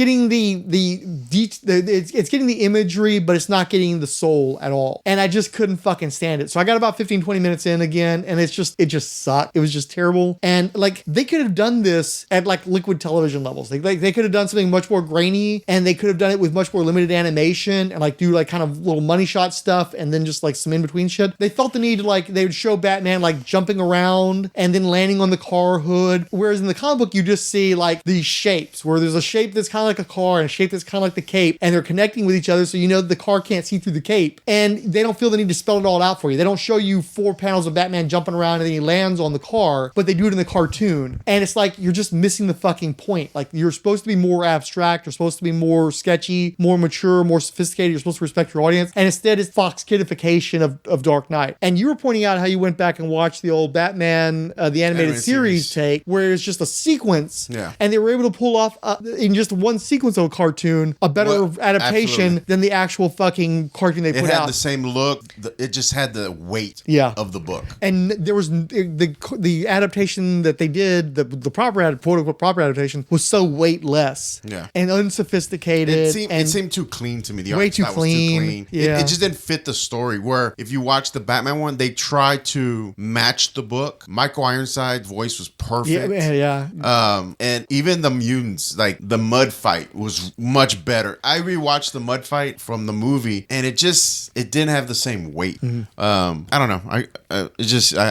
Speaker 2: getting the imagery, but it's not getting the soul at all. And I just couldn't fucking stand it. So I got about 15-20 minutes in again, and it just sucked. It was just terrible. And, like, they could have done this at, like, Liquid Television levels. They could have done something much more grainy, and they could have done it with much more limited animation, and, like, do, like, kind of little money shot stuff, and then just, like, some in-between shit. They felt the need to, like, they would show Batman, like, jumping around and then landing on the car hood. Whereas in the comic book, you just see, like, these shapes, where there's a shape that's kind of like a car and a shape that's kind of like the cape, and they're connecting with each other, so you know the car can't see through the cape. And they don't feel the need to spell it all out for you. They don't show you 4 panels of Batman jumping around and then he lands on the car, but they do it in the cartoon. And it's like, you're just missing the fucking point. Like, you're supposed to be more abstract, you're supposed to be more sketchy, more mature, more sophisticated, you're supposed to respect your audience, and instead it's Fox kidification of Dark Knight. And you were pointing out how you went back and watched the old Batman, the animated series take, where it's just a sequence, and they were able to pull off, in just one sequence of a cartoon, a better adaptation than the actual fucking cartoon they put out.
Speaker 4: It had the same look, it just had the weight of the book.
Speaker 2: And there was the adaptation that they did, the proper quote-unquote proper adaptation, was so weightless and unsophisticated.
Speaker 4: It seemed too clean to me. The
Speaker 2: way
Speaker 4: art
Speaker 2: too
Speaker 4: style
Speaker 2: clean.
Speaker 4: Was too clean. It just didn't fit the story. Where if you watch the Batman one, they tried to match the book. Michael Ironside's voice was perfect. And even the mutants, like the mud fight, was much better. I rewatched the mud fight from the movie, and it didn't have the same weight. I don't know. I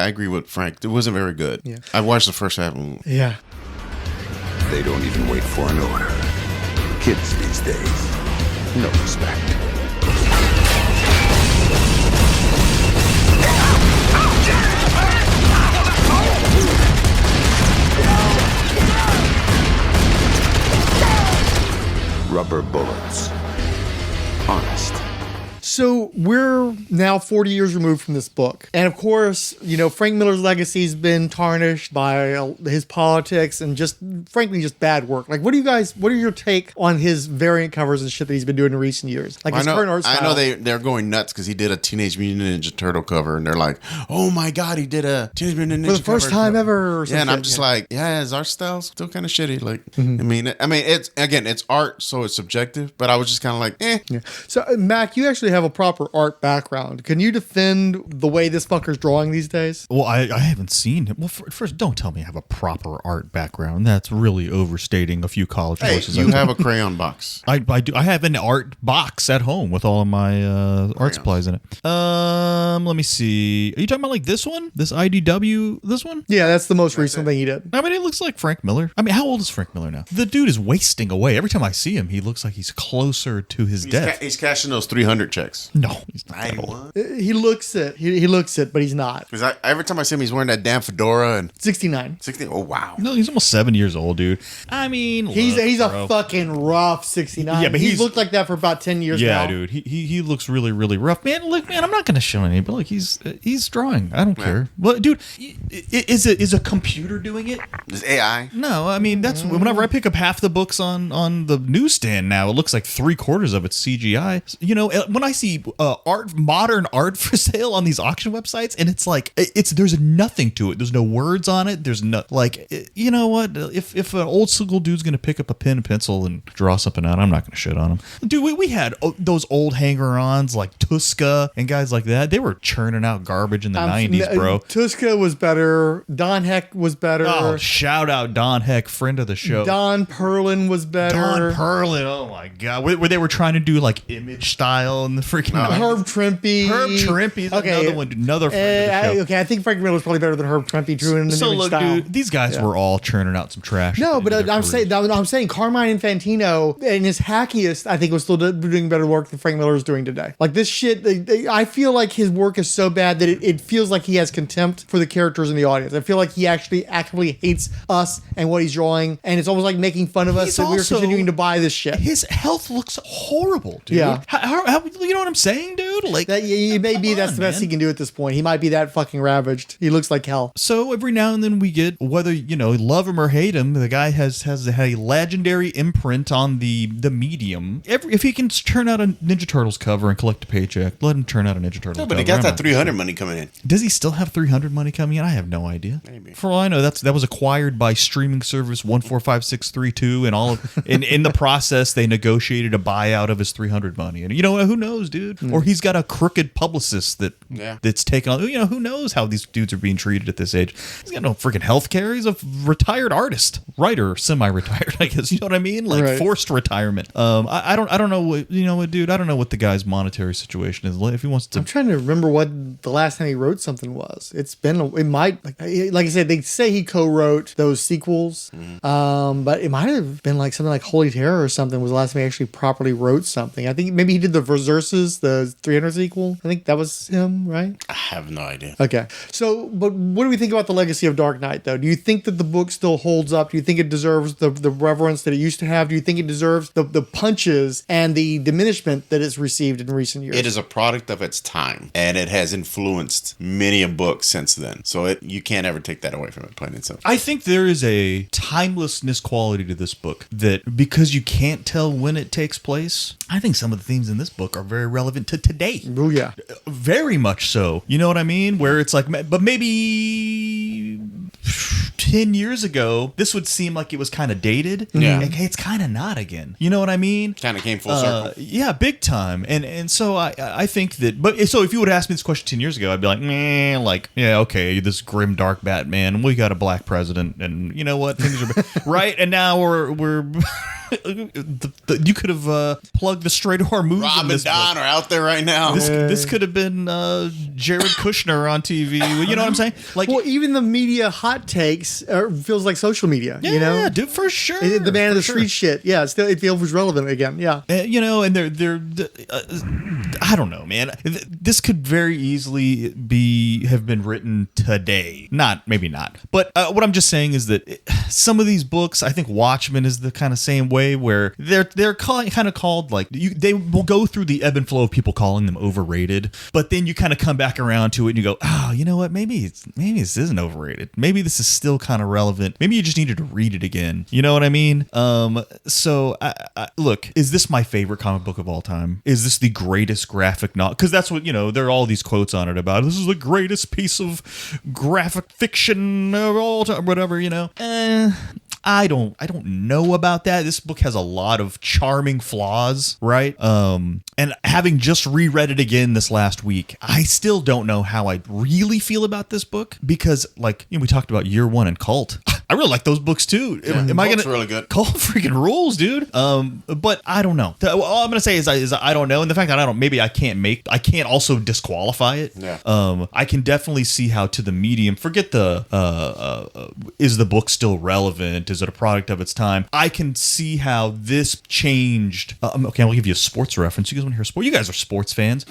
Speaker 4: agree with Frank. It wasn't very good. I watched the first half.
Speaker 2: Yeah.
Speaker 8: They don't even wait for an order. Kids these days, no respect. Rubber bullets. Honest.
Speaker 2: So we're now 40 years removed from this book. And of course, Frank Miller's legacy has been tarnished by his politics and just, frankly, just bad work. Like, what are your take on his variant covers and shit that he's been doing in recent years? Like, his current art style.
Speaker 4: I know they're going nuts because he did a Teenage Mutant Ninja Turtle cover, and they're like, oh my God, he did a Teenage Mutant Ninja
Speaker 2: for the first time ever. Or
Speaker 4: yeah, and I'm just like, his art style's still kind of shitty. Like, I mean, it's art, so it's subjective, but I was just kind of like,
Speaker 2: Yeah. So, Mac, you actually have a proper art background. Can you defend the way this fucker's drawing these days?
Speaker 3: Well, I haven't seen him. Well, first, don't tell me I have a proper art background. That's really overstating a few college courses.
Speaker 4: You have a crayon box.
Speaker 3: I do. I have an art box at home with all of my art supplies in it. Let me see. Are you talking about like this one? This IDW? This one?
Speaker 2: Yeah, that's the most recent thing he did.
Speaker 3: I mean, it looks like Frank Miller. I mean, how old is Frank Miller now? The dude is wasting away. Every time I see him, he looks like he's closer to his death.
Speaker 4: He's cashing those 300 checks.
Speaker 3: No, he's not that old.
Speaker 2: He looks it. He looks it, but he's not.
Speaker 4: Because every time I see him, he's wearing that damn fedora. And
Speaker 2: 69.
Speaker 4: 60. Oh, wow.
Speaker 3: No, he's almost 7 years old, dude. I mean,
Speaker 2: he's a fucking rough 69.
Speaker 3: Yeah, but
Speaker 2: he's looked like that for about 10 years now.
Speaker 3: Yeah, dude. He looks really, really rough. Man, look, man, I'm not going to show any, but look, he's drawing. I don't care. Well, dude, is a computer doing it?
Speaker 4: Is AI?
Speaker 3: No, I mean, that's whenever I pick up half the books on the newsstand now, it looks like 3/4 of it's CGI. When I see modern art for sale on these auction websites, and it's like there's nothing to it. There's no words on it. There's no you know what? If an old school dude's gonna pick up a pen and pencil and draw something out, I'm not gonna shit on him. Dude, we had those old hanger-ons like Tuska and guys like that. They were churning out garbage in the 90s, bro.
Speaker 2: Tuska was better. Don Heck was better.
Speaker 3: Oh, shout out Don Heck, friend of the show.
Speaker 2: Don Perlin was better.
Speaker 3: Don Perlin, oh my god, where they were trying to do like Image style and freaking
Speaker 2: Herb Trimpe.
Speaker 3: Herb Trimpe is another one, another friend of the show.
Speaker 2: Okay, I think Frank Miller's probably better than Herb Trimpe, true in the
Speaker 3: So
Speaker 2: new
Speaker 3: look,
Speaker 2: style.
Speaker 3: dude, these guys were all churning out some trash.
Speaker 2: No, but I'm saying Carmine Infantino in his hackiest, I think, was still doing better work than Frank Miller is doing today. Like this shit, I feel like his work is so bad that it feels like he has contempt for the characters in the audience. I feel like he actually actively hates us and what he's drawing, and it's almost like making fun of us that we're continuing to buy this shit.
Speaker 3: His health looks horrible, dude.
Speaker 2: Yeah.
Speaker 3: How, you know what I'm saying, dude? Like
Speaker 2: that, maybe that's the best he can do at this point. He might be that fucking ravaged. He looks like hell.
Speaker 3: So every now and then we get, whether love him or hate him, the guy has a legendary imprint on the medium. If he can turn out a Ninja Turtles cover and collect a paycheck, let him turn out a Ninja Turtles cover.
Speaker 4: But he got that 300 money coming in.
Speaker 3: Does he still have 300 money coming in? I have no idea. Maybe. For all I know, that was acquired by streaming service 145632, and all of in the process they negotiated a buyout of his 300 money. And who knows, dude? Or he's got a crooked publicist that's taken on. Who knows how these dudes are being treated at this age? He's got no freaking health care. He's a retired artist, writer, semi-retired, I guess. You know what I mean? Like forced retirement. I don't know what dude. I don't know what the guy's monetary situation is. If he wants to,
Speaker 2: I'm trying to remember what the last time he wrote something was. It might, like I said, they say he co-wrote those sequels, but it might have been like something like Holy Terror or something was the last time he actually properly wrote something. I think maybe he did the Versus, the 300 sequel. I think that was him, right?
Speaker 4: I have no idea.
Speaker 2: Okay. So, but what do we think about the legacy of Dark Knight, though? Do you think that the book still holds up? Do you think it deserves the reverence that it used to have? Do you think it deserves the punches and the diminishment that it's received in recent years?
Speaker 4: It is a product of its time, and it has influenced many a book since then. So you can't ever take that away from it, plain and simple.
Speaker 3: I think there is a timelessness quality to this book that, because you can't tell when it takes place, I think some of the themes in this book are very relevant to today.
Speaker 2: Oh, yeah.
Speaker 3: Very much so. You know what I mean? Where it's like, but maybe 10 years ago, this would seem like it was kind of dated.
Speaker 4: Yeah.
Speaker 3: And it's kind of not again. You know what I mean?
Speaker 4: Kind of came full circle.
Speaker 3: Yeah, big time. And so I think that, but so if you would have asked me this question 10 years ago, I'd be like, yeah, okay, this grim, dark Batman, we got a black president, and you know what? Things are, right? And now we're you could have plugged the straight to our moves.
Speaker 4: Rob and Don are out there right now.
Speaker 3: This could have been Jared Kushner on TV. You know what I'm saying? Like,
Speaker 2: well, even the media hot takes feels like social media.
Speaker 3: Yeah, dude, for sure.
Speaker 2: The man of the street shit. Yeah, it feels relevant again. Yeah,
Speaker 3: and they're I don't know, man. This could very easily have been written today. Maybe not. But what I'm just saying is that some of these books, I think Watchmen is the kind of same way, where they're kind of called, like, they will go through the ebb and flow of people calling them overrated, but then you kind of come back around to it and you go, oh, you know what? Maybe this isn't overrated. Maybe this is still kind of relevant. Maybe you just needed to read it again. You know what I mean? So look, is this my favorite comic book of all time? Is this the greatest graphic novel? Because that's what, there are all these quotes on it about, this is the greatest piece of graphic fiction of all time, whatever, I don't know about that. This book has a lot of charming flaws, right? And having just reread it again this last week, I still don't know how I really feel about this book, because, like, we talked about Year One and Cult. I really like those books too.
Speaker 4: Yeah,
Speaker 3: Am I
Speaker 4: Cult's
Speaker 3: gonna
Speaker 4: really good?
Speaker 3: Cult freaking rules, dude. But I don't know. All I'm gonna say is I don't know, and the fact that maybe I can't also disqualify it.
Speaker 4: Yeah.
Speaker 3: I can definitely see how to the medium. Forget is the book still relevant? Is it a product of its time? I can see how this changed. Okay, I'll give you a sports reference. You guys want to hear sport? You guys are sports fans.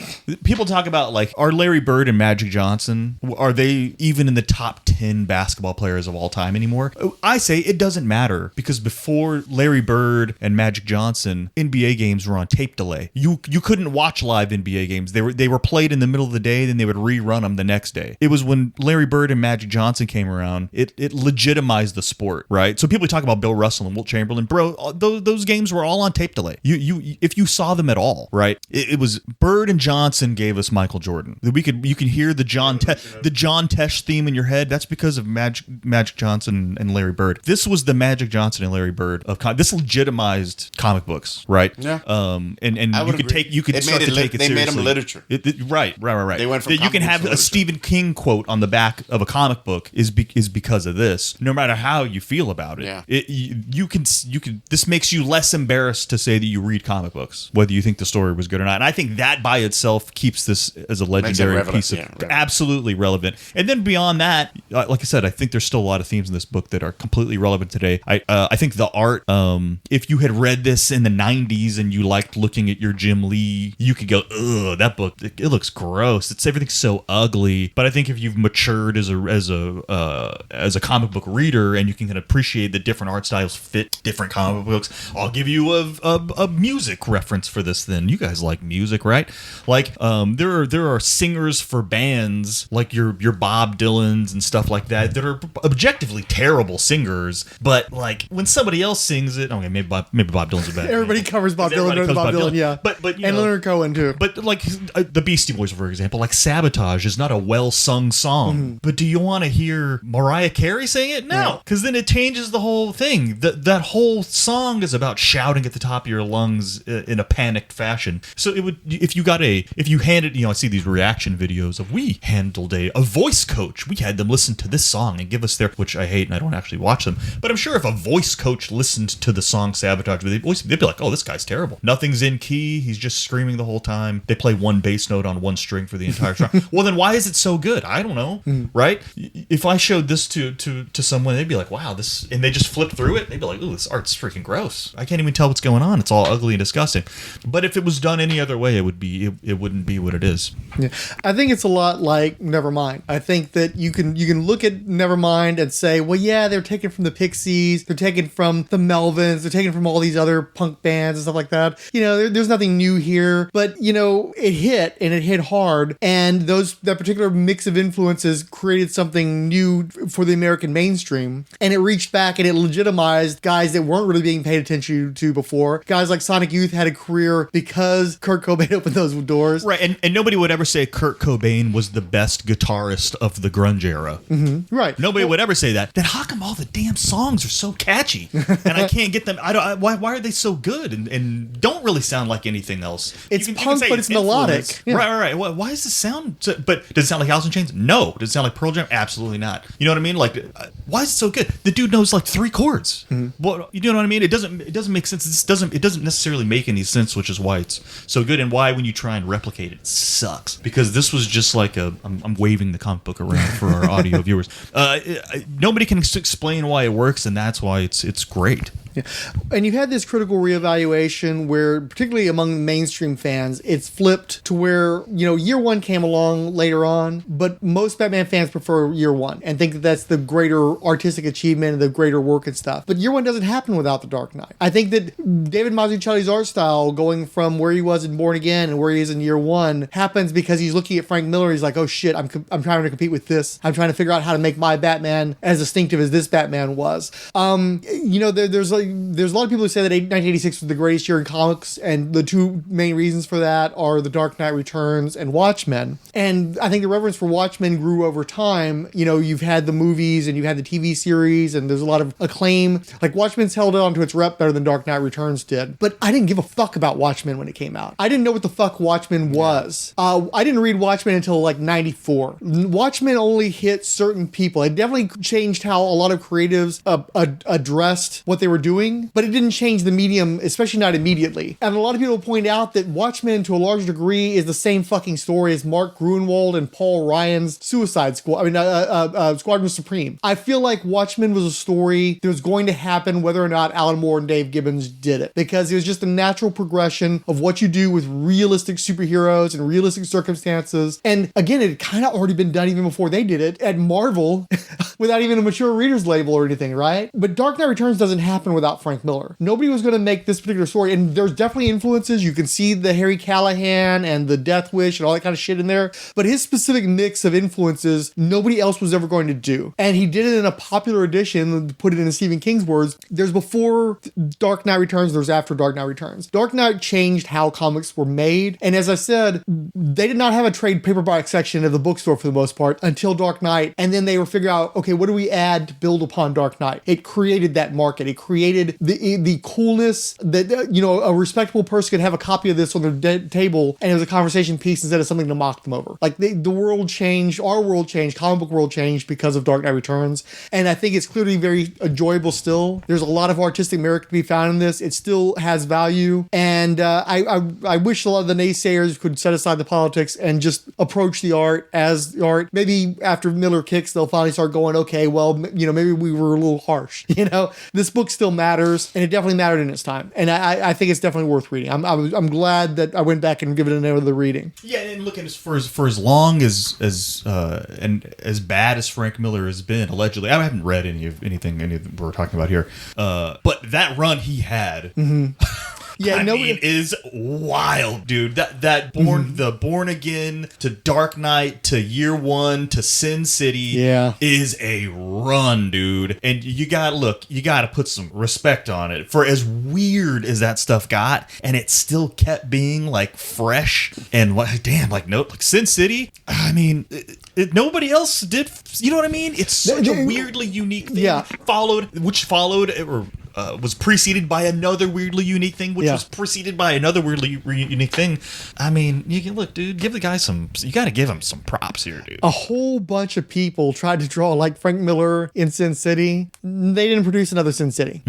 Speaker 3: People talk about, like, are Larry Bird and Magic Johnson, are they even in the top 10 basketball players of all time anymore? I say it doesn't matter, because before Larry Bird and Magic Johnson, NBA games were on tape delay. You couldn't watch live NBA games. They were played in the middle of the day, then they would rerun them the next day. It was when Larry Bird and Magic Johnson came around, it legitimized the sport, right? So people talk about Bill Russell and Wilt Chamberlain, bro. Those games were all on tape delay. If you saw them at all, right? It was Bird and Johnson gave us Michael Jordan. You can hear the John Tesh theme in your head. That's because of Magic Johnson and Larry Bird. This was the Magic Johnson and Larry Bird of this legitimized comic books, right?
Speaker 4: Yeah.
Speaker 3: And you could start to take it seriously.
Speaker 4: They made them literature.
Speaker 3: Right.
Speaker 4: They went from
Speaker 3: you can have a Stephen King quote on the back of a comic book is because of this. No matter how you feel about it, you can. This makes you less embarrassed to say that you read comic books, whether you think the story was good or not. And I think that by itself keeps this as a legendary piece of absolutely relevant. And then beyond that, like I said, I think there's still a lot of themes in this book that are completely relevant today. I think the art, if you had read this in the 90s and you liked looking at your Jim Lee, you could go, ugh, that book, it looks gross. Everything's so ugly. But I think if you've matured as a comic book reader and you can appreciate that different art styles fit different comic books, I'll give you a music reference for this then. You guys like music, right? Like there are singers for bands like your Bob Dylans and stuff like that are objectively terrible singers, but like when somebody else sings it, okay, maybe Bob Dylan's a bad.
Speaker 2: Everybody covers Bob Dylan, yeah.
Speaker 3: But
Speaker 2: and Leonard Cohen too.
Speaker 3: But like the Beastie Boys, for example, like Sabotage is not a well-sung song. But do you want to hear Mariah Carey sing it? No, because then it changes the whole thing. That whole song is about shouting at the top of your lungs in a panicked fashion. So it would, if you handed, I see these reaction videos of we handled a voice coach. We had them listen to this song and give us their, which I hate and I don't actually watch them. But I'm sure if a voice coach listened to the song Sabotage with a voice, they'd be like, oh, this guy's terrible. Nothing's in key. He's just screaming the whole time. They play one bass note on one string for the entire song. Well, then why is it so good? I don't know. Right? If I showed this to someone, they'd be like, wow, this, and they just flip through it. They'd be like, ooh, this art's freaking gross. I can't even tell what's going on. It's all ugly and disgusting. But if it was done any other way, it wouldn't be what it is.
Speaker 2: Yeah. I think it's a lot like Nevermind. I think that you can look at Nevermind and say, well, yeah, they're taken from the Pixies, they're taken from the Melvins, they're taken from all these other punk bands and stuff like that. There's nothing new here, but it hit and it hit hard, and that particular mix of influences created something new for the American mainstream, and it reached back and it legitimized guys that weren't really being paid attention to before. Guys like Sonic Youth had a career because Kurt Cobain opened those doors.
Speaker 3: Right, and nobody would ever say Kurt Cobain was the best guitarist of the grunge era.
Speaker 2: Right.
Speaker 3: Nobody would ever say that. Then how come all the damn songs are so catchy and I can't get them? Why are they so good and don't really sound like anything else?
Speaker 2: It's punk, but it's melodic.
Speaker 3: Yeah. Right. Why does this sound? But does it sound like Alice in Chains? No. Does it sound like Pearl Jam? Absolutely not. You know what I mean? Like, why is it so good? The dude knows like 3 chords. Well, you know what I mean? It doesn't make sense. It doesn't necessarily make any sense, which is why it's so good and why when you try and replicate it sucks. Because this was just like I'm waving the comic book around for our audio viewers. Nobody can explain why it works, and that's why it's great.
Speaker 2: Yeah. And you've had this critical reevaluation where, particularly among mainstream fans, it's flipped to where, year one came along later on, but most Batman fans prefer year one and think that that's the greater artistic achievement and the greater work and stuff. But year one doesn't happen without The Dark Knight. I think that David Mazzucchelli's art style going from where he was in Born Again and where he is in year one happens because he's looking at Frank Miller. He's like, oh shit, I'm trying to compete with this. I'm trying to figure out how to make my Batman as distinctive as this Batman was. There's a lot of people who say that 1986 was the greatest year in comics, and the 2 main reasons for that are The Dark Knight Returns and Watchmen. And I think the reverence for Watchmen grew over time. You've had the movies and you've had the TV series, and there's a lot of acclaim. Like, Watchmen's held on to its rep better than Dark Knight Returns did. But I didn't give a fuck about Watchmen when it came out. I didn't know what the fuck Watchmen was. I didn't read Watchmen until like 94. Watchmen only hit certain people. It definitely changed how a lot of creatives addressed what they were doing, but it didn't change the medium, especially not immediately. And a lot of people point out that Watchmen, to a large degree, is the same fucking story as Mark Gruenwald and Paul Ryan's Suicide Squad. Squadron Supreme. I feel like Watchmen was a story that was going to happen whether or not Alan Moore and Dave Gibbons did it, because it was just a natural progression of what you do with realistic superheroes and realistic circumstances. And again, it had kind of already been done even before they did it at Marvel without even a mature reader's label or anything, right? But Dark Knight Returns doesn't happen without Frank Miller. Nobody was going to make this particular story, and there's definitely influences. You can see the Harry Callahan and the Death Wish and all that kind of shit in there, but his specific mix of influences, nobody else was ever going to do. And he did it in a popular edition, put it in Stephen King's words. There's before Dark Knight Returns, there's after Dark Knight Returns. Dark Knight changed how comics were made, and as I said, they did not have a trade paperback section of the bookstore for the most part until Dark Knight, and then they were figuring out, okay, okay, what do we add to build upon Dark Knight? It created that market. It created the coolness that, a respectable person could have a copy of this on their table, and it was a conversation piece instead of something to mock them over. Like the world changed, our world changed, comic book world changed because of Dark Knight Returns. And I think it's clearly very enjoyable still. There's a lot of artistic merit to be found in this. It still has value. And I wish a lot of the naysayers could set aside the politics and just approach the art as the art. Maybe after Miller kicks, they'll finally start going, okay, well, maybe we were a little harsh. This book still matters, and it definitely mattered in its time. And I think it's definitely worth reading. I'm glad that I went back and give it another reading.
Speaker 3: Yeah, and looking for as long as and as bad as Frank Miller has been, allegedly. I haven't read anything we're talking about here. But that run he had.
Speaker 2: Mm-hmm.
Speaker 3: Yeah, it is wild, dude. That Born Again to Dark Knight to Year One to Sin City is a run, dude. And you gotta put some respect on it for as weird as that stuff got, and it still kept being like fresh and like Sin City. I mean, nobody else did. You know what I mean? It's such a weirdly unique thing. Yeah. Was preceded by another weirdly unique thing, which was preceded by another weirdly unique thing. I mean, you can look, dude. Give the guy you got to give him some props here, dude.
Speaker 2: A whole bunch of people tried to draw like Frank Miller in Sin City. They didn't produce another Sin City.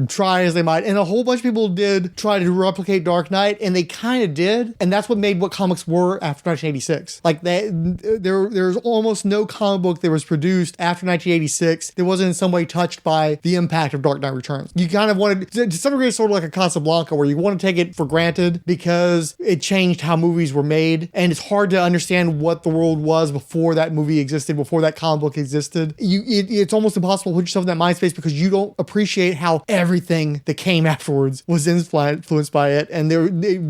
Speaker 2: Try as they might, and a whole bunch of people did try to replicate Dark Knight, and they kind of did, and that's what made what comics were after 1986. Like there's almost no comic book that was produced after 1986 that wasn't in some way touched by the impact of Dark Knight Returns. You kind of wanted, to some degree, it's sort of like a Casablanca, where you want to take it for granted because it changed how movies were made, and it's hard to understand what the world was before that movie existed, before that comic book existed. It's almost impossible to put yourself in that mind space because you don't appreciate how everything that came afterwards was influenced by it, and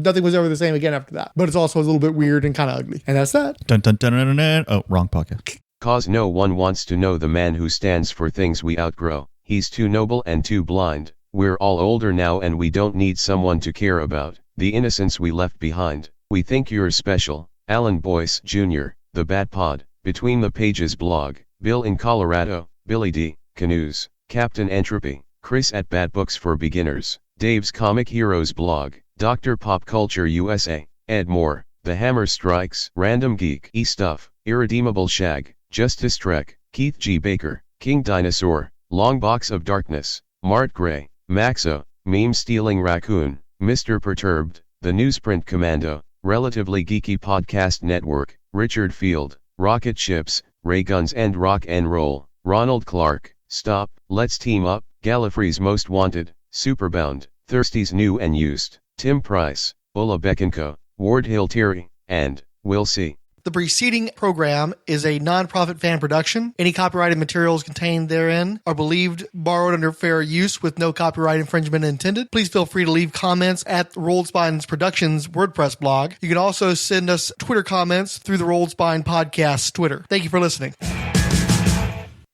Speaker 2: nothing was ever the same again after that. But it's also a little bit weird and kind of ugly, and that's that.
Speaker 3: Dun, dun, dun, dun, dun, dun. Oh, wrong podcast.
Speaker 21: Cause no one wants to know the man who stands for things we outgrow. He's too noble and too blind. We're all older now and we don't need someone to care about the innocence we left behind. We think you're special. Alan Boyce Jr., The Bat Pod, Between the Pages blog, Bill in Colorado, Billy D, Canoes, Captain Entropy, Chris at Bad Books for Beginners, Dave's Comic Heroes blog, Dr. Pop Culture USA, Ed Moore, The Hammer Strikes, Random Geek, E-Stuff, Irredeemable Shag, Justice Trek, Keith G. Baker, King Dinosaur, Long Box of Darkness, Mart Gray, Maxo, Meme Stealing Raccoon, Mr. Perturbed, The Newsprint Commando, Relatively Geeky Podcast Network, Richard Field, Rocket Ships, Ray Guns and Rock and Roll, Ronald Clark, Stop, Let's Team Up, Gallifrey's Most Wanted, Superbound, Thirsty's New and Used, Tim Price, Ola Bekenko, Ward Hill Terry, and Will C.
Speaker 2: The preceding program is a non-profit fan production. Any copyrighted materials contained therein are believed borrowed under fair use with no copyright infringement intended. Please feel free to leave comments at Rolled Spine's Productions WordPress blog. You can also send us Twitter comments through the Rolled Spine Podcast Twitter. Thank you for listening.